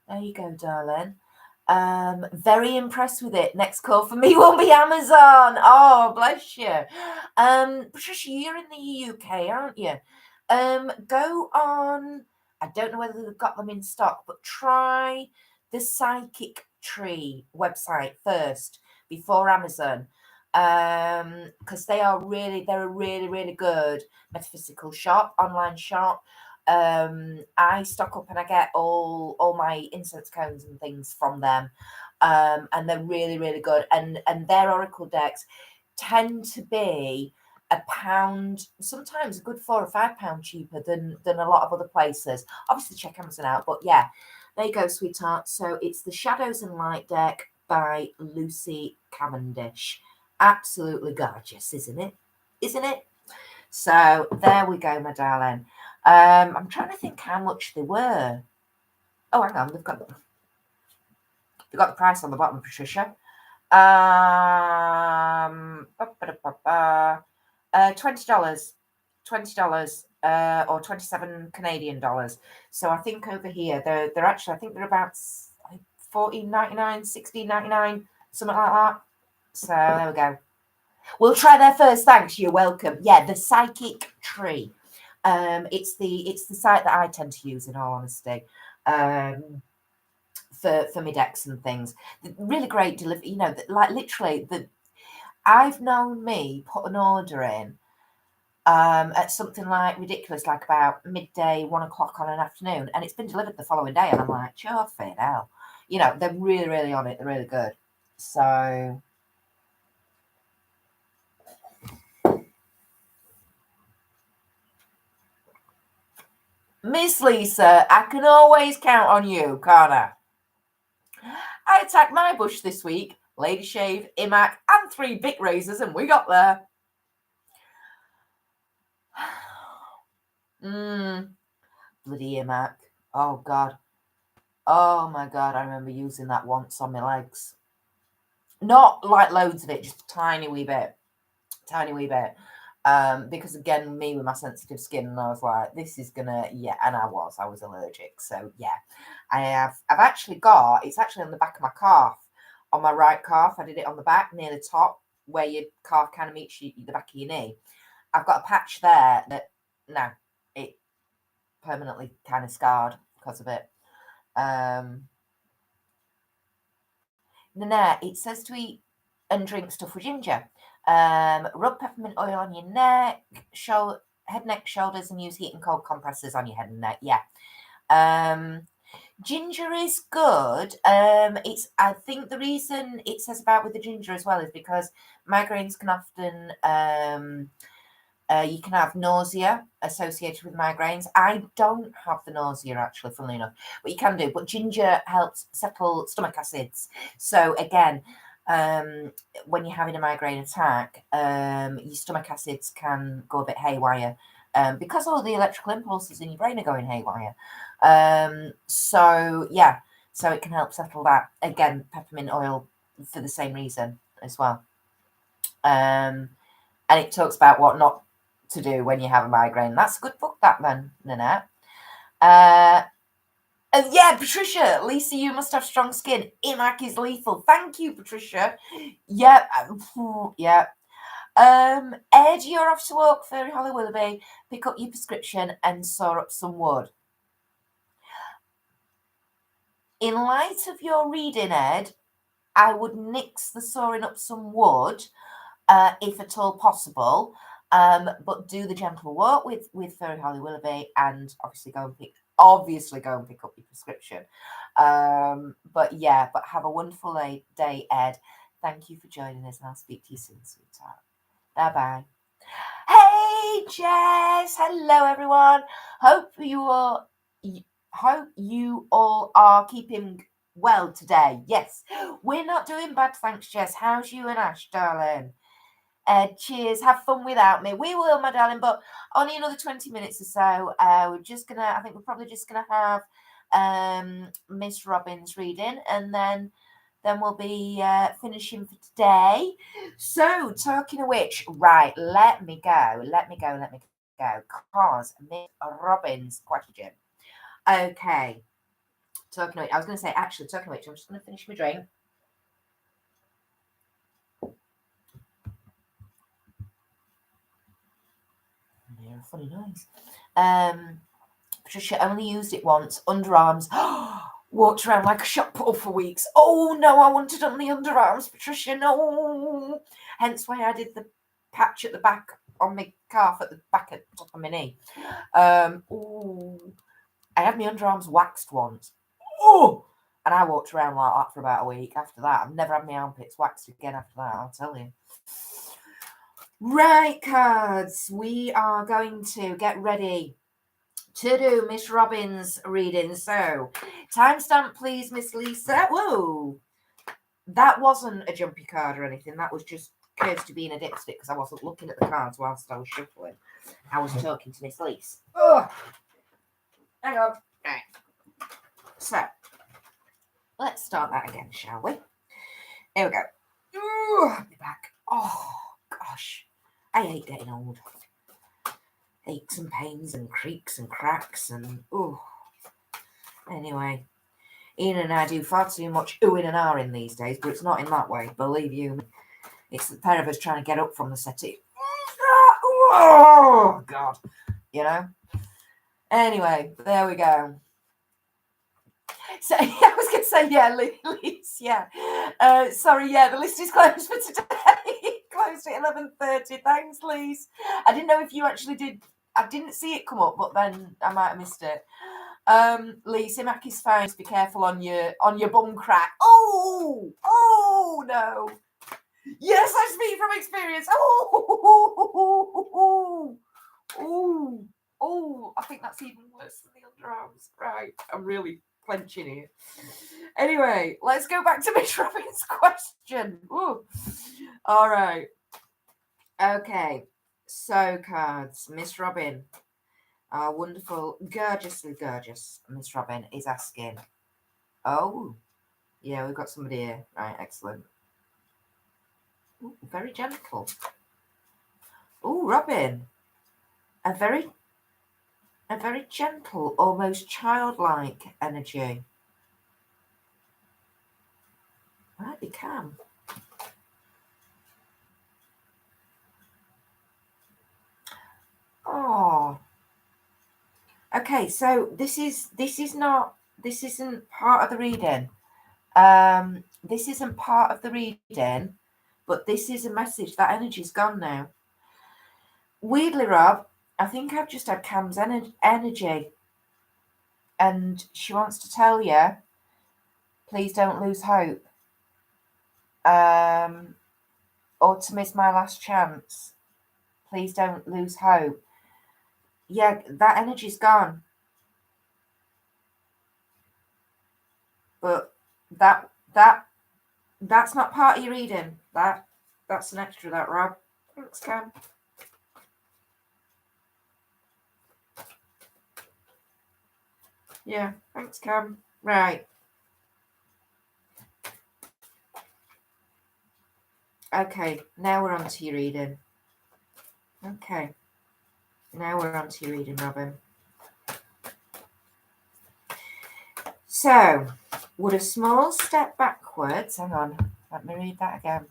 There you go, darling. Very impressed with it. Next call for me will be Amazon. Oh, bless you. Patricia, you're in the UK, aren't you? Go on. I don't know whether they've got them in stock, but try the Psychic Tree website first before Amazon. Because they're a really good metaphysical shop, online shop. I stock up and I get all my incense cones and things from them, and they're really good. And their oracle decks tend to be £1, sometimes a good £4 or £5 cheaper than a lot of other places. Obviously, check Amazon out, but yeah, there you go, sweetheart. So it's the Shadows and Light deck. by Lucy Cavendish. Absolutely gorgeous, isn't it? Isn't it? So there we go, my darling. I'm trying to think how much they were. Oh, hang on, they've got the price on the bottom, Patricia. $20. $20 or 27 Canadian dollars. So I think over here they're actually, I think they're about $14.99, $16.99, something like that. So there we go. We'll try there first. Thanks. You're welcome. Yeah, the Psychic Tree. It's the site that I tend to use, in all honesty, for my decks and things. Really great delivery. You know, like literally I've known me put an order in at something like ridiculous, like about midday, 1 o'clock on an afternoon, and it's been delivered the following day, and I'm like, chuffing hell. You know, they're really, really on it. They're really good. So Miss Lisa, I can always count on you, can't I? I attacked my bush this week, Lady Shave, Imac, and 3 bit razors, and we got there. Bloody Imac. Oh, God. Oh, my God. I remember using that once on my legs. Not like loads of it, just a tiny wee bit. Tiny wee bit. Because again, me with my sensitive skin, and I was like, this is gonna, yeah, and I was allergic. So yeah, I've actually got, it's actually on the back of my calf, on my right calf. I did it on the back near the top where your calf kind of meets the back of your knee. I've got a patch there that, no, it permanently kind of scarred because of it. Nanette, it says to eat and drink stuff with ginger. Rub peppermint oil on your neck, head, neck, shoulders, and use heat and cold compresses on your head and neck. Yeah. Ginger is good. I think the reason it says about with the ginger as well is because migraines can often you can have nausea associated with migraines. I don't have the nausea, actually, funnily enough, but you can do. But ginger helps settle stomach acids. So again, when you're having a migraine attack, your stomach acids can go a bit haywire because all the electrical impulses in your brain are going haywire. So yeah, so it can help settle that. Again, peppermint oil for the same reason as well. And it talks about what not to do when you have a migraine. That's a good book, that then, Nanette. Yeah, Patricia, Lisa, you must have strong skin. Imac is lethal. Thank you, Patricia. Yep, yep. Ed, you're off to walk, Fairy Holly Willoughby. Pick up your prescription and saw up some wood. In light of your reading, Ed, I would nix the sawing up some wood, if at all possible. But do the gentle walk with Fairy Holly Willoughby, and obviously go and pick up your prescription. But yeah, but have a wonderful day, Ed. Thank you for joining us, and I'll speak to you soon, sweetheart. Bye bye. Hey, Jess. Hello, everyone. Hope you all are keeping well today. Yes, we're not doing bad, thanks, Jess. How's you and Ash, darling? Cheers. Have fun without me. We will, my darling, but only another 20 minutes or so. I think we're probably just gonna have Miss Robin's reading, and then we'll be finishing for today. So, talking of which, right, let me go, because Miss Robin's question. Okay. Talking of which, I was going to say, actually, talking of which, I'm just going to finish my drink. Yeah, funny noise. Patricia only used it once. Underarms. Walked around like a shot put for weeks. Oh no, I wanted on the underarms, Patricia. No. Hence why I did the patch at the back on my calf at the back at the top of my knee. Ooh. I had my underarms waxed once. Oh, and I walked around like that for about a week after that. I've never had my armpits waxed again after that, I'll tell you. Right, cards. We are going to get ready to do Miss Robin's reading. So, timestamp, please, Miss Lisa. Whoa. that wasn't a jumpy card or anything. That was just Kirsty being a dipstick because I wasn't looking at the cards whilst I was shuffling. I was talking to Miss Lise. Oh, hang on. Right. So, let's start that again, shall we? Here we go. Ooh, I'll be back. Oh, gosh. I hate getting old. Aches and pains and creaks and cracks and, ooh. Anyway, Ian and I do far too much oohing and ahhing these days, but it's not in that way, believe you. It's the pair of us trying to get up from the settee. Oh, God. You know? Anyway, there we go. So, yeah, I was going to say, yeah, Lise, yeah. Sorry, yeah, the list is closed for today. Closed at 11:30. Thanks, Lise. I didn't know if you actually did. I didn't see it come up, but then I might have missed it. Lise, Imaki's fine. Just be careful on your bum crack. Oh, no. Yes, I speak from experience. I think that's even worse than the underarms. Right, I'm really clenching here. Anyway, let's go back to Miss Robin's question. Ooh. All right. Okay. So cards, Miss Robin, our wonderful, gorgeously gorgeous Miss Robin is asking. Oh, yeah, we've got somebody here. Right, excellent. Ooh, very gentle. Oh, Robin, a very gentle, almost childlike energy. Might be calm. Oh. Okay, so this isn't part of the reading. This isn't part of the reading, but this is a message. That energy's gone now. Weirdly, Rob, I think I've just had Cam's energy, and she wants to tell you, please don't lose hope. Or to miss my last chance. Please don't lose hope. Yeah, that energy's gone. But that's not part of your reading. That's an extra, that, Rob. Thanks, Cam. Yeah, thanks, Cam. Right. Okay, now we're on to your reading. Okay. Now we're on to your reading, Robin. So, would a small step backwards, hang on, let me read that again.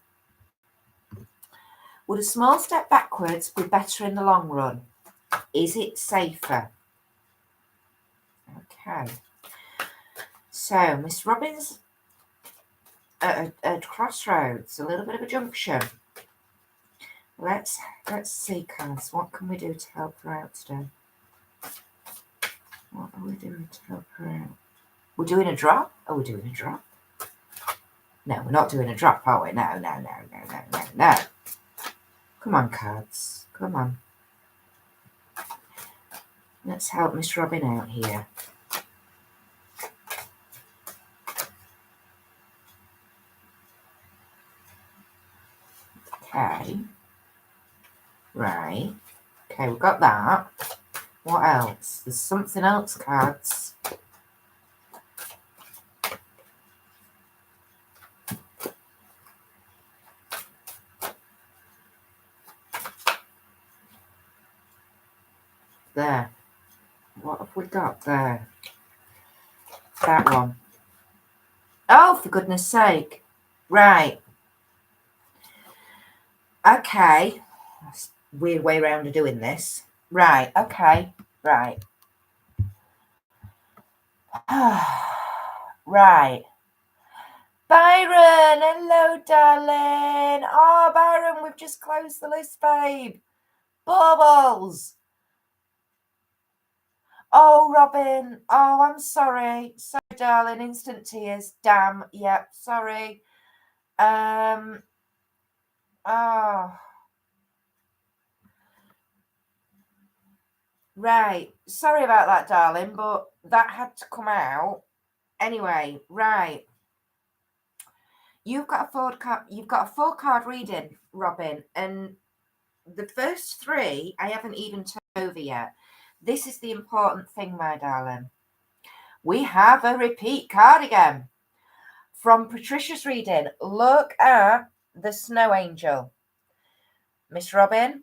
Would a small step backwards be better in the long run? Is it safer? Okay. So, Miss Robin's at a crossroads, a little bit of a junction. Let's see, cards. What can we do to help her out today? What are we doing to help her out? We're doing a drop? Are we doing a drop? No, we're not doing a drop, are we? No. Come on, cards. Come on. Let's help Miss Robin out here. Okay. Right. Okay, we've got that. What else? There's something else, cards. There. What have we got there? That one. Oh, for goodness sake. Right. Okay. That's a weird way around of doing this. Right. Okay. Right. Right. Byron, hello, darling. Oh, Byron, we've just closed the list, babe. Bubbles. Oh, Robin. Oh, I'm sorry. Sorry, darling. Instant tears. Damn. Yep. Sorry. Oh. Right. Sorry about that, darling, but that had to come out. Anyway, right. you've got a 4 card reading, Robin, and the first 3 I haven't even turned over yet. This is the important thing, my darling. We have a repeat card again from Patricia's reading. Look at the snow angel. Miss Robin,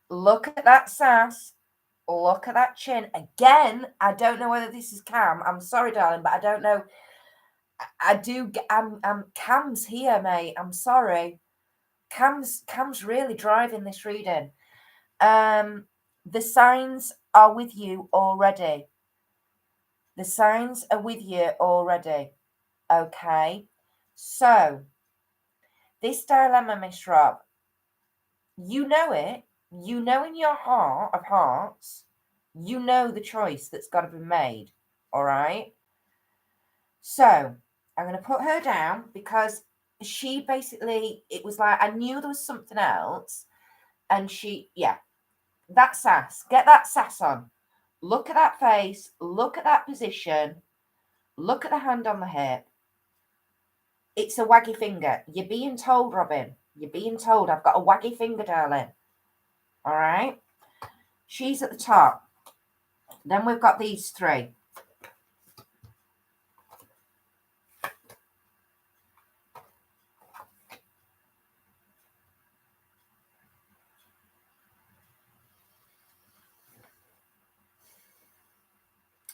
look at that sass. Look at that chin. Again, I don't know whether this is Cam. I'm sorry, darling, but I don't know. I'm Cam's here, mate. I'm sorry. Cam's really driving this reading. The signs are with you already. The signs are with you already. Okay. So this dilemma, Miss Rob, you know it. You know in your heart of hearts, you know the choice that's got to be made. All right. So I'm going to put her down because she basically, it was like, I knew there was something else. And that sass, get that sass on. Look at that face. Look at that position. Look at the hand on the hip. It's a waggy finger. You're being told, Robin. You're being told. I've got a waggy finger, darling. All right. She's at the top. Then we've got these 3.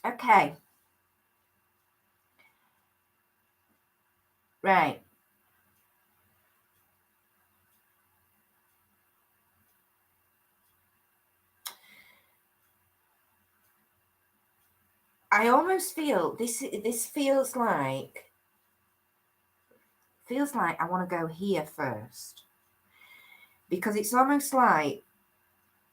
Okay. Right. I almost feel this feels like I want to go here first. Because it's almost like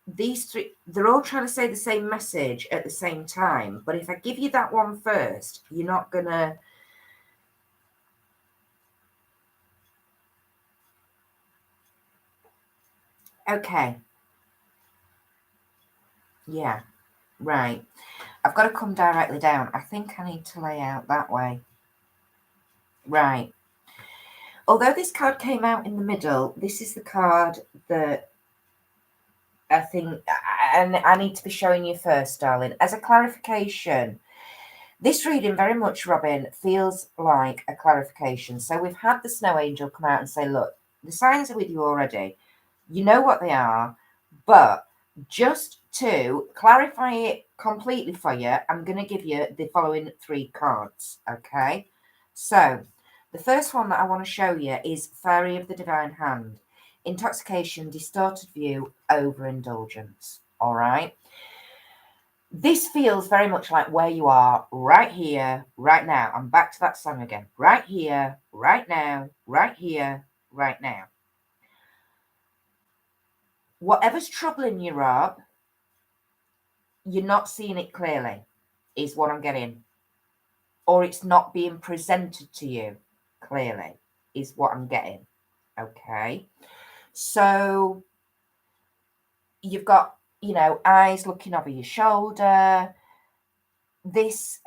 these 3, they're all trying to say the same message at the same time. But if I give you that one first, you're not going to. Okay. Yeah. Right. I've got to come directly down. I think I need to lay out that way. Right. Although this card came out in the middle, this is the card that I think I need to be showing you first, darling. As a clarification, this reading very much, Robin, feels like a clarification. So we've had the snow angel come out and say, look, the signs are with you already. You know what they are, but just to clarify it completely for you, I'm going to give you the following 3 cards, okay? So the first one that I want to show you is Fairy of the Divine Hand. Intoxication, distorted view, overindulgence, all right? This feels very much like where you are right here, right now. I'm back to that song again. Right here, right now, right here, right now. Whatever's troubling you, Rob, you're not seeing it clearly, is what I'm getting. Or it's not being presented to you clearly, is what I'm getting. Okay. So you've got, eyes looking over your shoulder. This,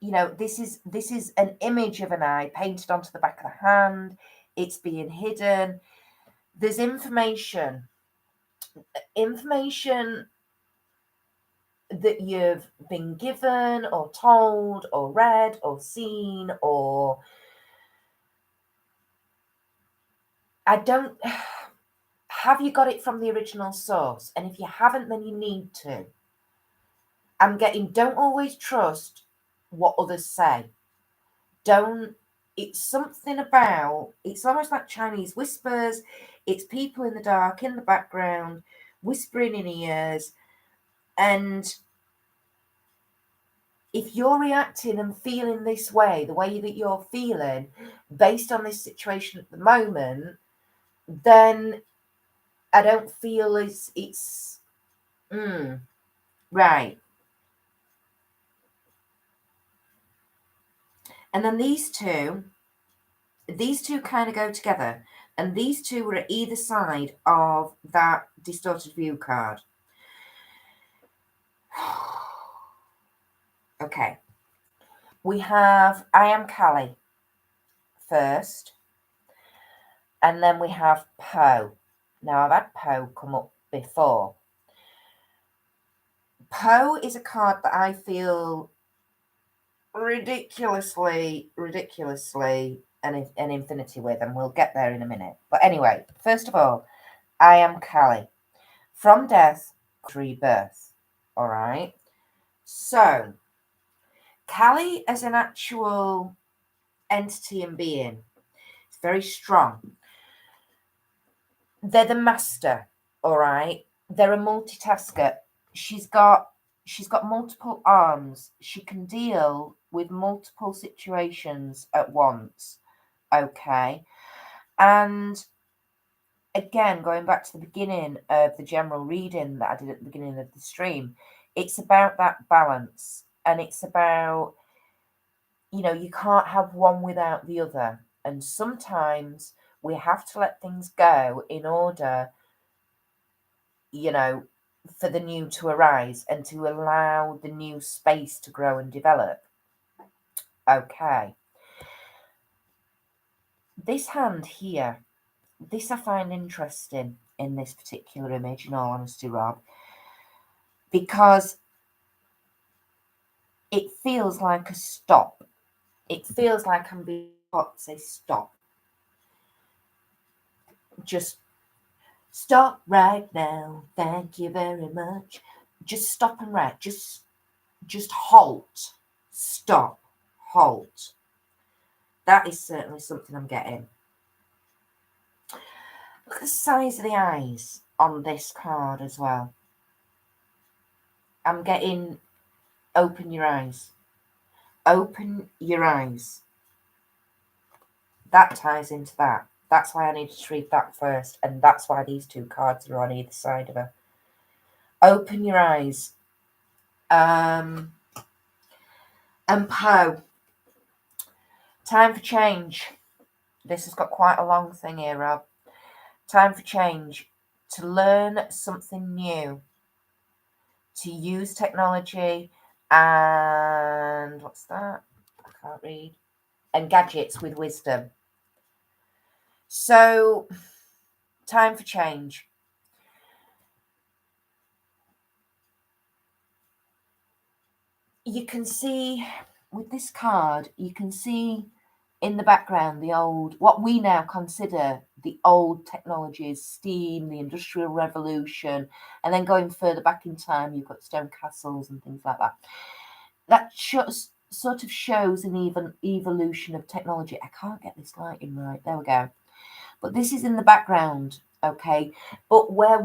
this is an image of an eye painted onto the back of the hand. It's being hidden. There's information that you've been given or told or read or seen, or have you got it from the original source? And if you haven't, then you need to. I'm getting, don't always trust what others say. It's something about, it's almost like Chinese whispers. It's people in the dark, in the background, whispering in ears. And if you're reacting and feeling this way, the way that you're feeling based on this situation at the moment, then I don't feel it's right. And then these two kind of go together. And these 2 were at either side of that distorted view card. Okay. We have I Am Callie, first. And then we have Poe. Now, I've had Poe come up before. Poe is a card that I feel ridiculously an infinity with, and we'll get there in a minute. But anyway, first of all, I am Callie. From death, rebirth. All right. So, Callie as an actual entity and being, it's very strong. They're the master. All right. They're a multitasker. She's got multiple arms. She can deal with multiple situations at once. Okay. And again, going back to the beginning of the general reading that I did at the beginning of the stream, it's about that balance. And it's about, you can't have one without the other. And sometimes we have to let things go in order, for the new to arise and to allow the new space to grow and develop. Okay. This hand here, this I find interesting in this particular image, in all honesty, Rob, because it feels like a stop. It feels like I'm being taught to say stop. Just stop right now. Thank you very much. Just stop and right. Just halt. Stop. Halt. That is certainly something I'm getting. Look at the size of the eyes on this card as well. I'm getting open your eyes. Open your eyes. That ties into that. That's why I needed to read that first, and that's why these two cards are on either side of her. Open your eyes. And Poe. Time for change. This has got quite a long thing here, Rob. Time for change. To learn something new. To use technology and what's that? I can't read. And gadgets with wisdom. So, time for change. You can see with this card, you can see in the background the old, what we now consider the old technologies, steam, the Industrial Revolution, and then going further back in time, you've got stone castles and things like that. That sort of shows an even evolution of technology. I can't get this lighting right. There we go. But this is in the background, okay? But where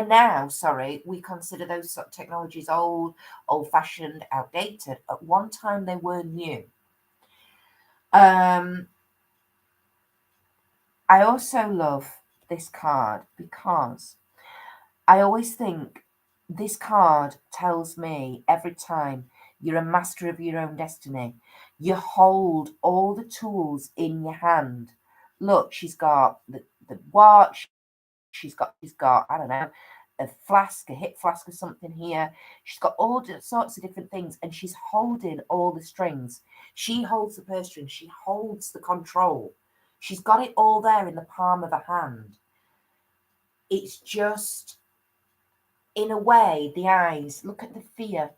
now, we consider those sort of technologies old-fashioned, outdated. At one time, they were new. I also love this card because I always think this card tells me every time you're a master of your own destiny. You hold all the tools in your hand. Look, she's got the watch. She's got, I don't know, a flask, a hip flask or something here. She's got all sorts of different things, and she's holding all the strings. She holds the purse string. She holds the control. She's got it all there in the palm of her hand. It's just, in a way, the eyes. Look at the fear,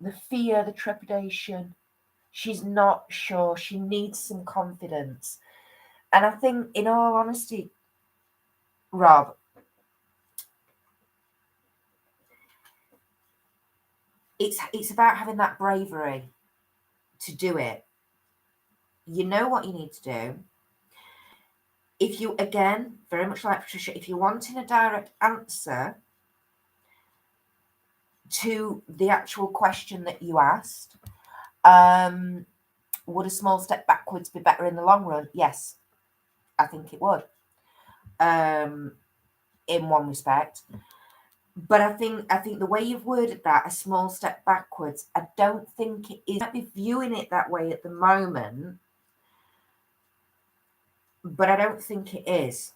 the trepidation. She's not sure. She needs some confidence. And I think, in all honesty, Rob, it's about having that bravery to do it. You know what you need to do. If you, again, very much like Patricia, if you're wanting a direct answer to the actual question that you asked, would a small step backwards be better in the long run? Yes, I think it would. In one respect. But I think the way you've worded that, a small step backwards, I don't think it is. I might be viewing it that way at the moment, but I don't think it is.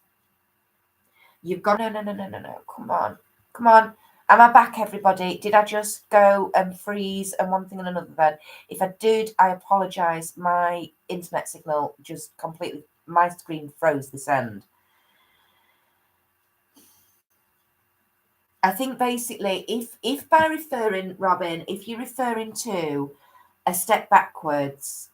You've got no. Come on. Am I back, everybody? Did I just go and freeze and one thing and another then? If I did, I apologise. My internet signal just completely, my screen froze this end. I think basically, if by referring, Robin, if you're referring to a step backwards,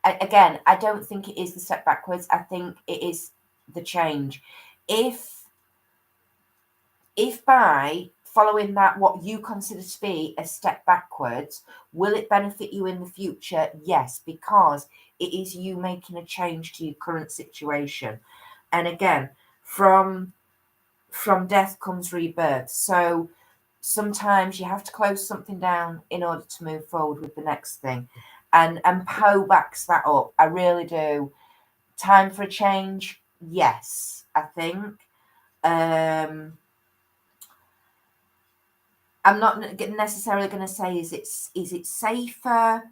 again, I don't think it is the step backwards. I think it is the change. If by following that, what you consider to be a step backwards, will it benefit you in the future? Yes, because it is you making a change to your current situation. And again, from death comes rebirth. So sometimes you have to close something down in order to move forward with the next thing. And Poe backs that up. I really do. Time for a change? Yes, I think. I'm not necessarily going to say is it safer?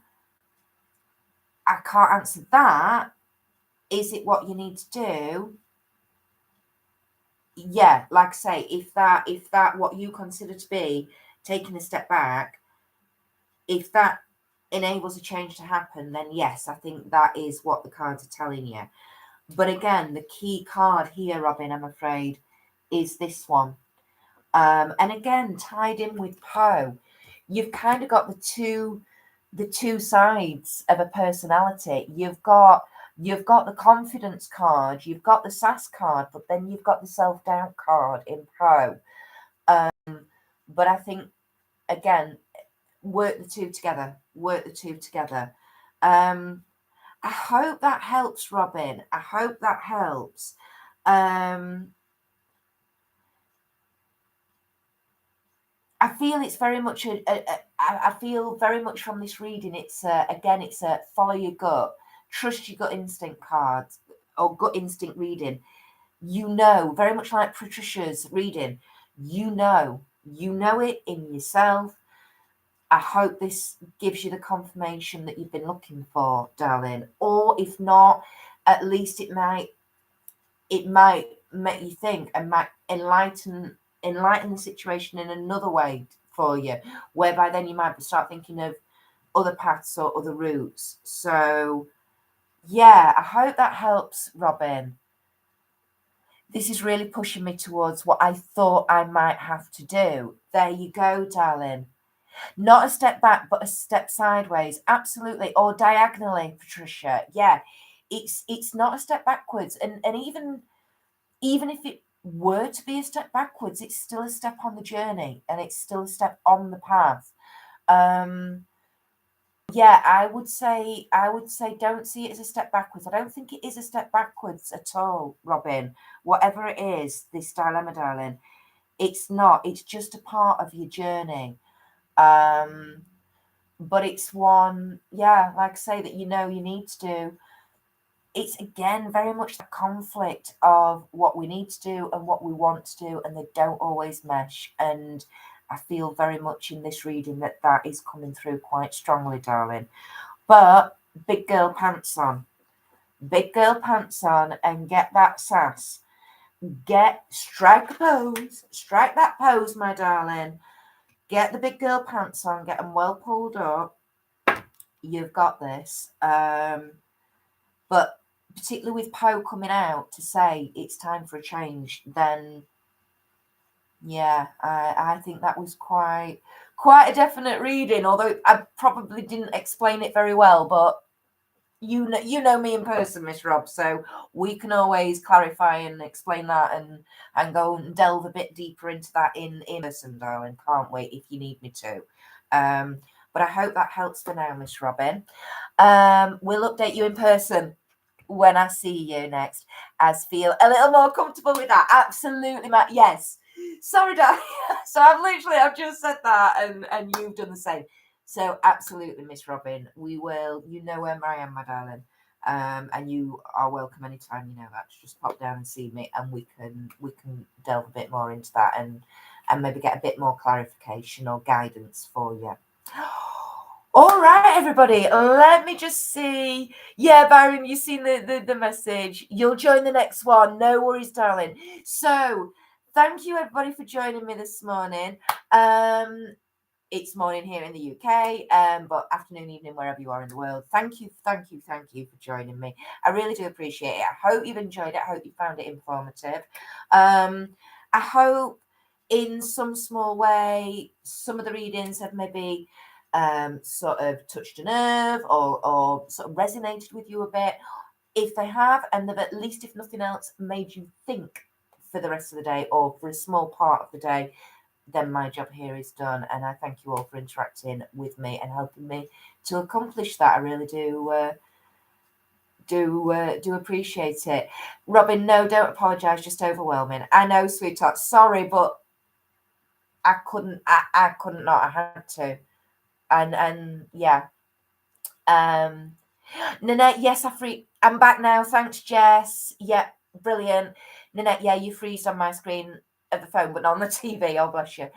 I can't answer that. Is it what you need to do? Yeah, like I say, if that what you consider to be taking a step back, if that enables a change to happen, then yes, I think that is what the cards are telling you. But again, the key card here, Robin, I'm afraid, is this one. And again, tied in with Poe, you've kind of got the two sides of a personality. You've got the confidence card, you've got the sass card, but then you've got the self-doubt card in Poe. But I think, again, work the two together. I hope that helps, Robin. I hope that helps. I feel it's very much I feel very much from this reading. It's it's a follow your gut, trust your gut instinct card or gut instinct reading. You know, very much like Patricia's reading. You know it in yourself. I hope this gives you the confirmation that you've been looking for, darling. Or if not, at least it might make you think and might enlighten the situation in another way for you, whereby then you might start thinking of other paths or other routes. So yeah, I hope that helps, Robin. This is really pushing me towards what I thought I might have to do. There you go, darling. Not a step back, but a step sideways. Absolutely. Or diagonally, Patricia. Yeah. It's not a step backwards. And even if it were to be a step backwards, it's still a step on the journey and it's still a step on the path. Yeah, I would say don't see it as a step backwards. I don't think it is a step backwards at all, Robin. Whatever it is, this dilemma, darling, it's not. It's just a part of your journey. But it's one, yeah, like I say, that you know you need to do. It's again very much the conflict of what we need to do and what we want to do, and they don't always mesh. And I feel very much in this reading that is coming through quite strongly, darling. But big girl pants on. Big girl pants on and get that sass. Strike a pose. Strike that pose, my darling. Get the big girl pants on. Get them well pulled up. You've got this. But particularly with Poe coming out to say it's time for a change, then yeah, I think that was quite a definite reading. Although I probably didn't explain it very well, but you know me in person, Miss Rob, so we can always clarify and explain that and go and delve a bit deeper into that in person, darling. Can't wait if you need me to. But I hope that helps for now, Miss Robin. We'll update you in person when I see you next, as feel a little more comfortable with that. Absolutely, Matt. Yes. Sorry, darling. So I've just said that, and you've done the same. So absolutely, Miss Robin, we will. You know where I am, my darling, and you are welcome anytime. You know that. Just pop down and see me, and we can delve a bit more into that and maybe get a bit more clarification or guidance for you. All right, everybody, let me just see. Yeah, Byron, you've seen the message. You'll join the next one. No worries, darling. So thank you everybody for joining me this morning. It's morning here in the UK, but afternoon, evening, wherever you are in the world. Thank you for joining me. I really do appreciate it. I hope you've enjoyed it. I hope you found it informative. I hope in some small way, some of the readings have maybe sort of touched a nerve or sort of resonated with you a bit. If they have, and they've at least, if nothing else, made you think for the rest of the day or for a small part of the day, then my job here is done. And I thank you all for interacting with me and helping me to accomplish that. I really do appreciate it. Robin, no, don't apologise, just overwhelming. I know, sweetheart, sorry, but I couldn't not, I had to. And yeah. Nanette, yes, I'm back now. Thanks, Jess. Yep, brilliant. Nanette, yeah, you freezed on my screen of the phone, but not on the TV. Oh, bless you.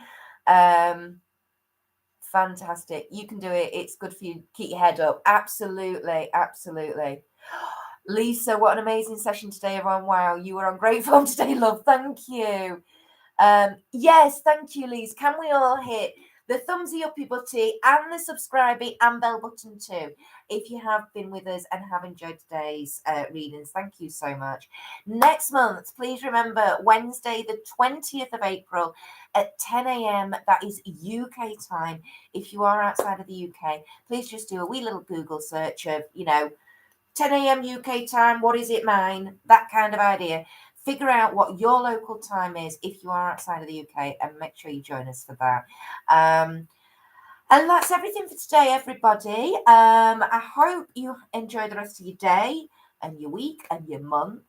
Fantastic. You can do it. It's good for you. Keep your head up. Absolutely. Lisa, what an amazing session today, everyone. Wow, you were on great form today, love. Thank you. Yes, thank you, Lise. Can we all hit the thumbsy uppy butty and the subscribey and bell button too, if you have been with us and have enjoyed today's readings? Thank you so much. Next month, please remember, Wednesday the 20th of April at 10 a.m. That is UK time. If you are outside of the UK, please just do a wee little Google search of 10 a.m. UK time, what is it mine, that kind of idea. Figure out what your local time is if you are outside of the UK, and make sure you join us for that. And that's everything for today, everybody. I hope you enjoy the rest of your day and your week and your month.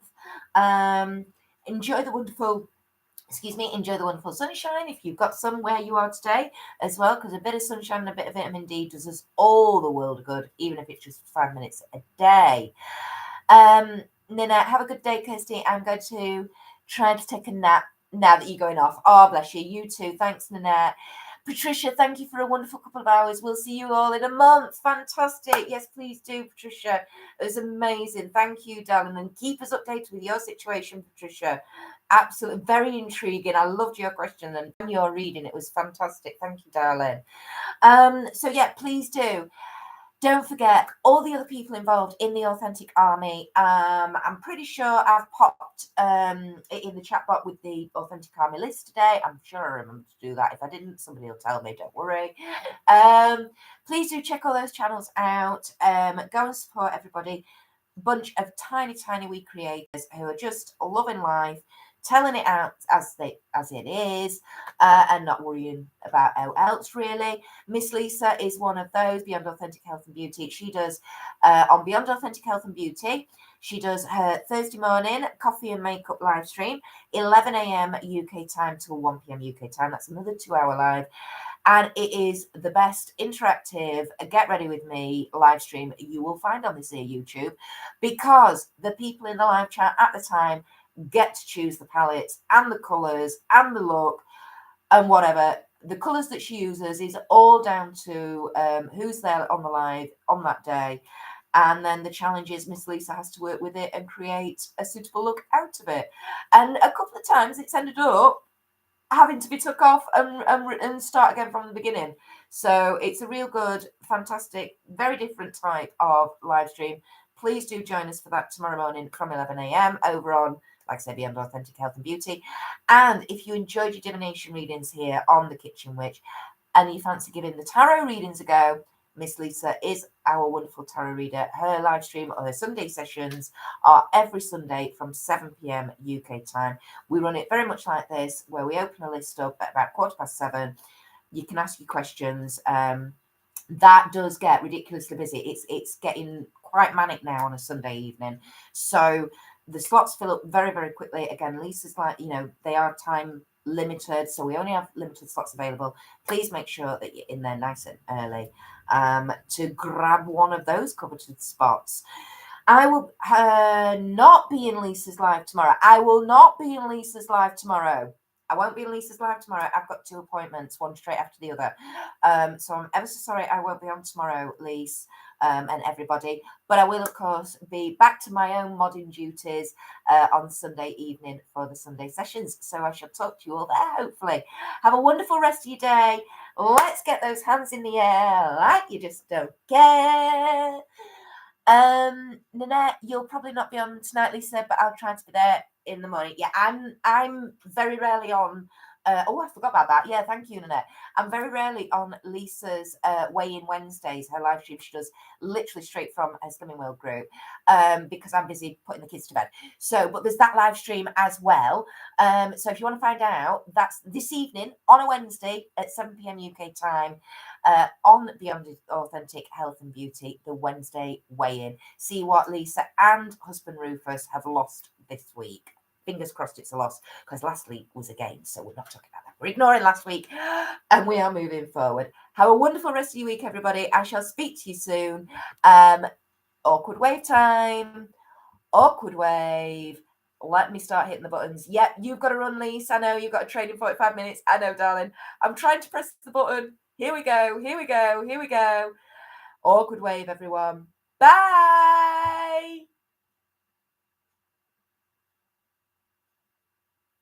Enjoy the wonderful sunshine if you've got some where you are today as well, because a bit of sunshine and a bit of vitamin D does us all the world of good, even if it's just 5 minutes a day. Nina, have a good day, Kirsty. I'm going to try to take a nap now that you're going off. Oh, bless you. You too. Thanks, Nanette. Patricia, thank you for a wonderful couple of hours. We'll see you all in a month. Fantastic. Yes, please do, Patricia. It was amazing. Thank you, darling. And keep us updated with your situation, Patricia. Absolutely. Very intriguing. I loved your question and your reading. It was fantastic. Thank you, darling. So, yeah, please do. Don't forget all the other people involved in the Authentic Army. I'm pretty sure I've popped it in the chat box with the Authentic Army list today. I'm sure I remember to do that. If I didn't, somebody will tell me. Don't worry. Please do check all those channels out. Go and support everybody. Bunch of tiny wee creators who are just loving life, telling it out as it is, and not worrying about how else, really. Miss Lisa is one of those, Beyond Authentic Health and Beauty. She does, on Beyond Authentic Health and Beauty, she does her Thursday morning coffee and makeup live stream, 11 a.m. UK time till 1 p.m. UK time. That's another 2-hour live. And it is the best interactive get ready with me live stream you will find on this here YouTube, because the people in the live chat at the time get to choose the palettes and the colours and the look and whatever. The colours that she uses is all down to who's there on the live on that day. And then the challenge is Miss Lisa has to work with it and create a suitable look out of it. And a couple of times it's ended up having to be took off and start again from the beginning. So it's a real good, fantastic, very different type of live stream. Please do join us for that tomorrow morning from 11 a.m. over on, like I said, Beyond Authentic Health and Beauty. And if you enjoyed your divination readings here on The Kitchen Witch and you fancy giving the tarot readings a go, Miss Lisa is our wonderful tarot reader. Her live stream or her Sunday sessions are every Sunday from 7 p.m. UK time. We run it very much like this, where we open a list up at about 7:15. You can ask your questions. That does get ridiculously busy. It's getting quite manic now on a Sunday evening. So the slots fill up very, very quickly. Again, Lisa's like, they are time limited, so we only have limited slots available. Please make sure that you're in there nice and early to grab one of those coveted spots. I will not be in Lisa's live tomorrow. I won't be in Lisa's live tomorrow. I've got 2 appointments, one straight after the other. So I'm ever so sorry I won't be on tomorrow, Lise, and everybody. But I will, of course, be back to my own modding duties on Sunday evening for the Sunday sessions. So I shall talk to you all there, hopefully. Have a wonderful rest of your day. Let's get those hands in the air like you just don't care. Nanette, you'll probably not be on tonight, Lisa, but I'll try to be there in the morning. Yeah, I'm very rarely on. Oh, I forgot about that. Yeah, thank you, Nanette. I'm very rarely on Lisa's weigh-in Wednesdays, her live stream she does literally straight from her Slimming World group, because I'm busy putting the kids to bed. So, but there's that live stream as well. So if you want to find out, that's this evening on a Wednesday at 7 p.m. UK time. On Beyond Authentic Health and Beauty, the Wednesday weigh-in. See what Lisa and husband Rufus have lost this week. Fingers crossed it's a loss, because last week was a gain, so we're not talking about that. We're ignoring last week, and we are moving forward. Have a wonderful rest of your week, everybody. I shall speak to you soon. Awkward wave time. Awkward wave. Let me start hitting the buttons. Yep, you've got to run, Lisa. I know you've got to train in 45 minutes. I know, darling. I'm trying to press the button. Here we go. Here we go. Here we go. Awkward wave, everyone. Bye.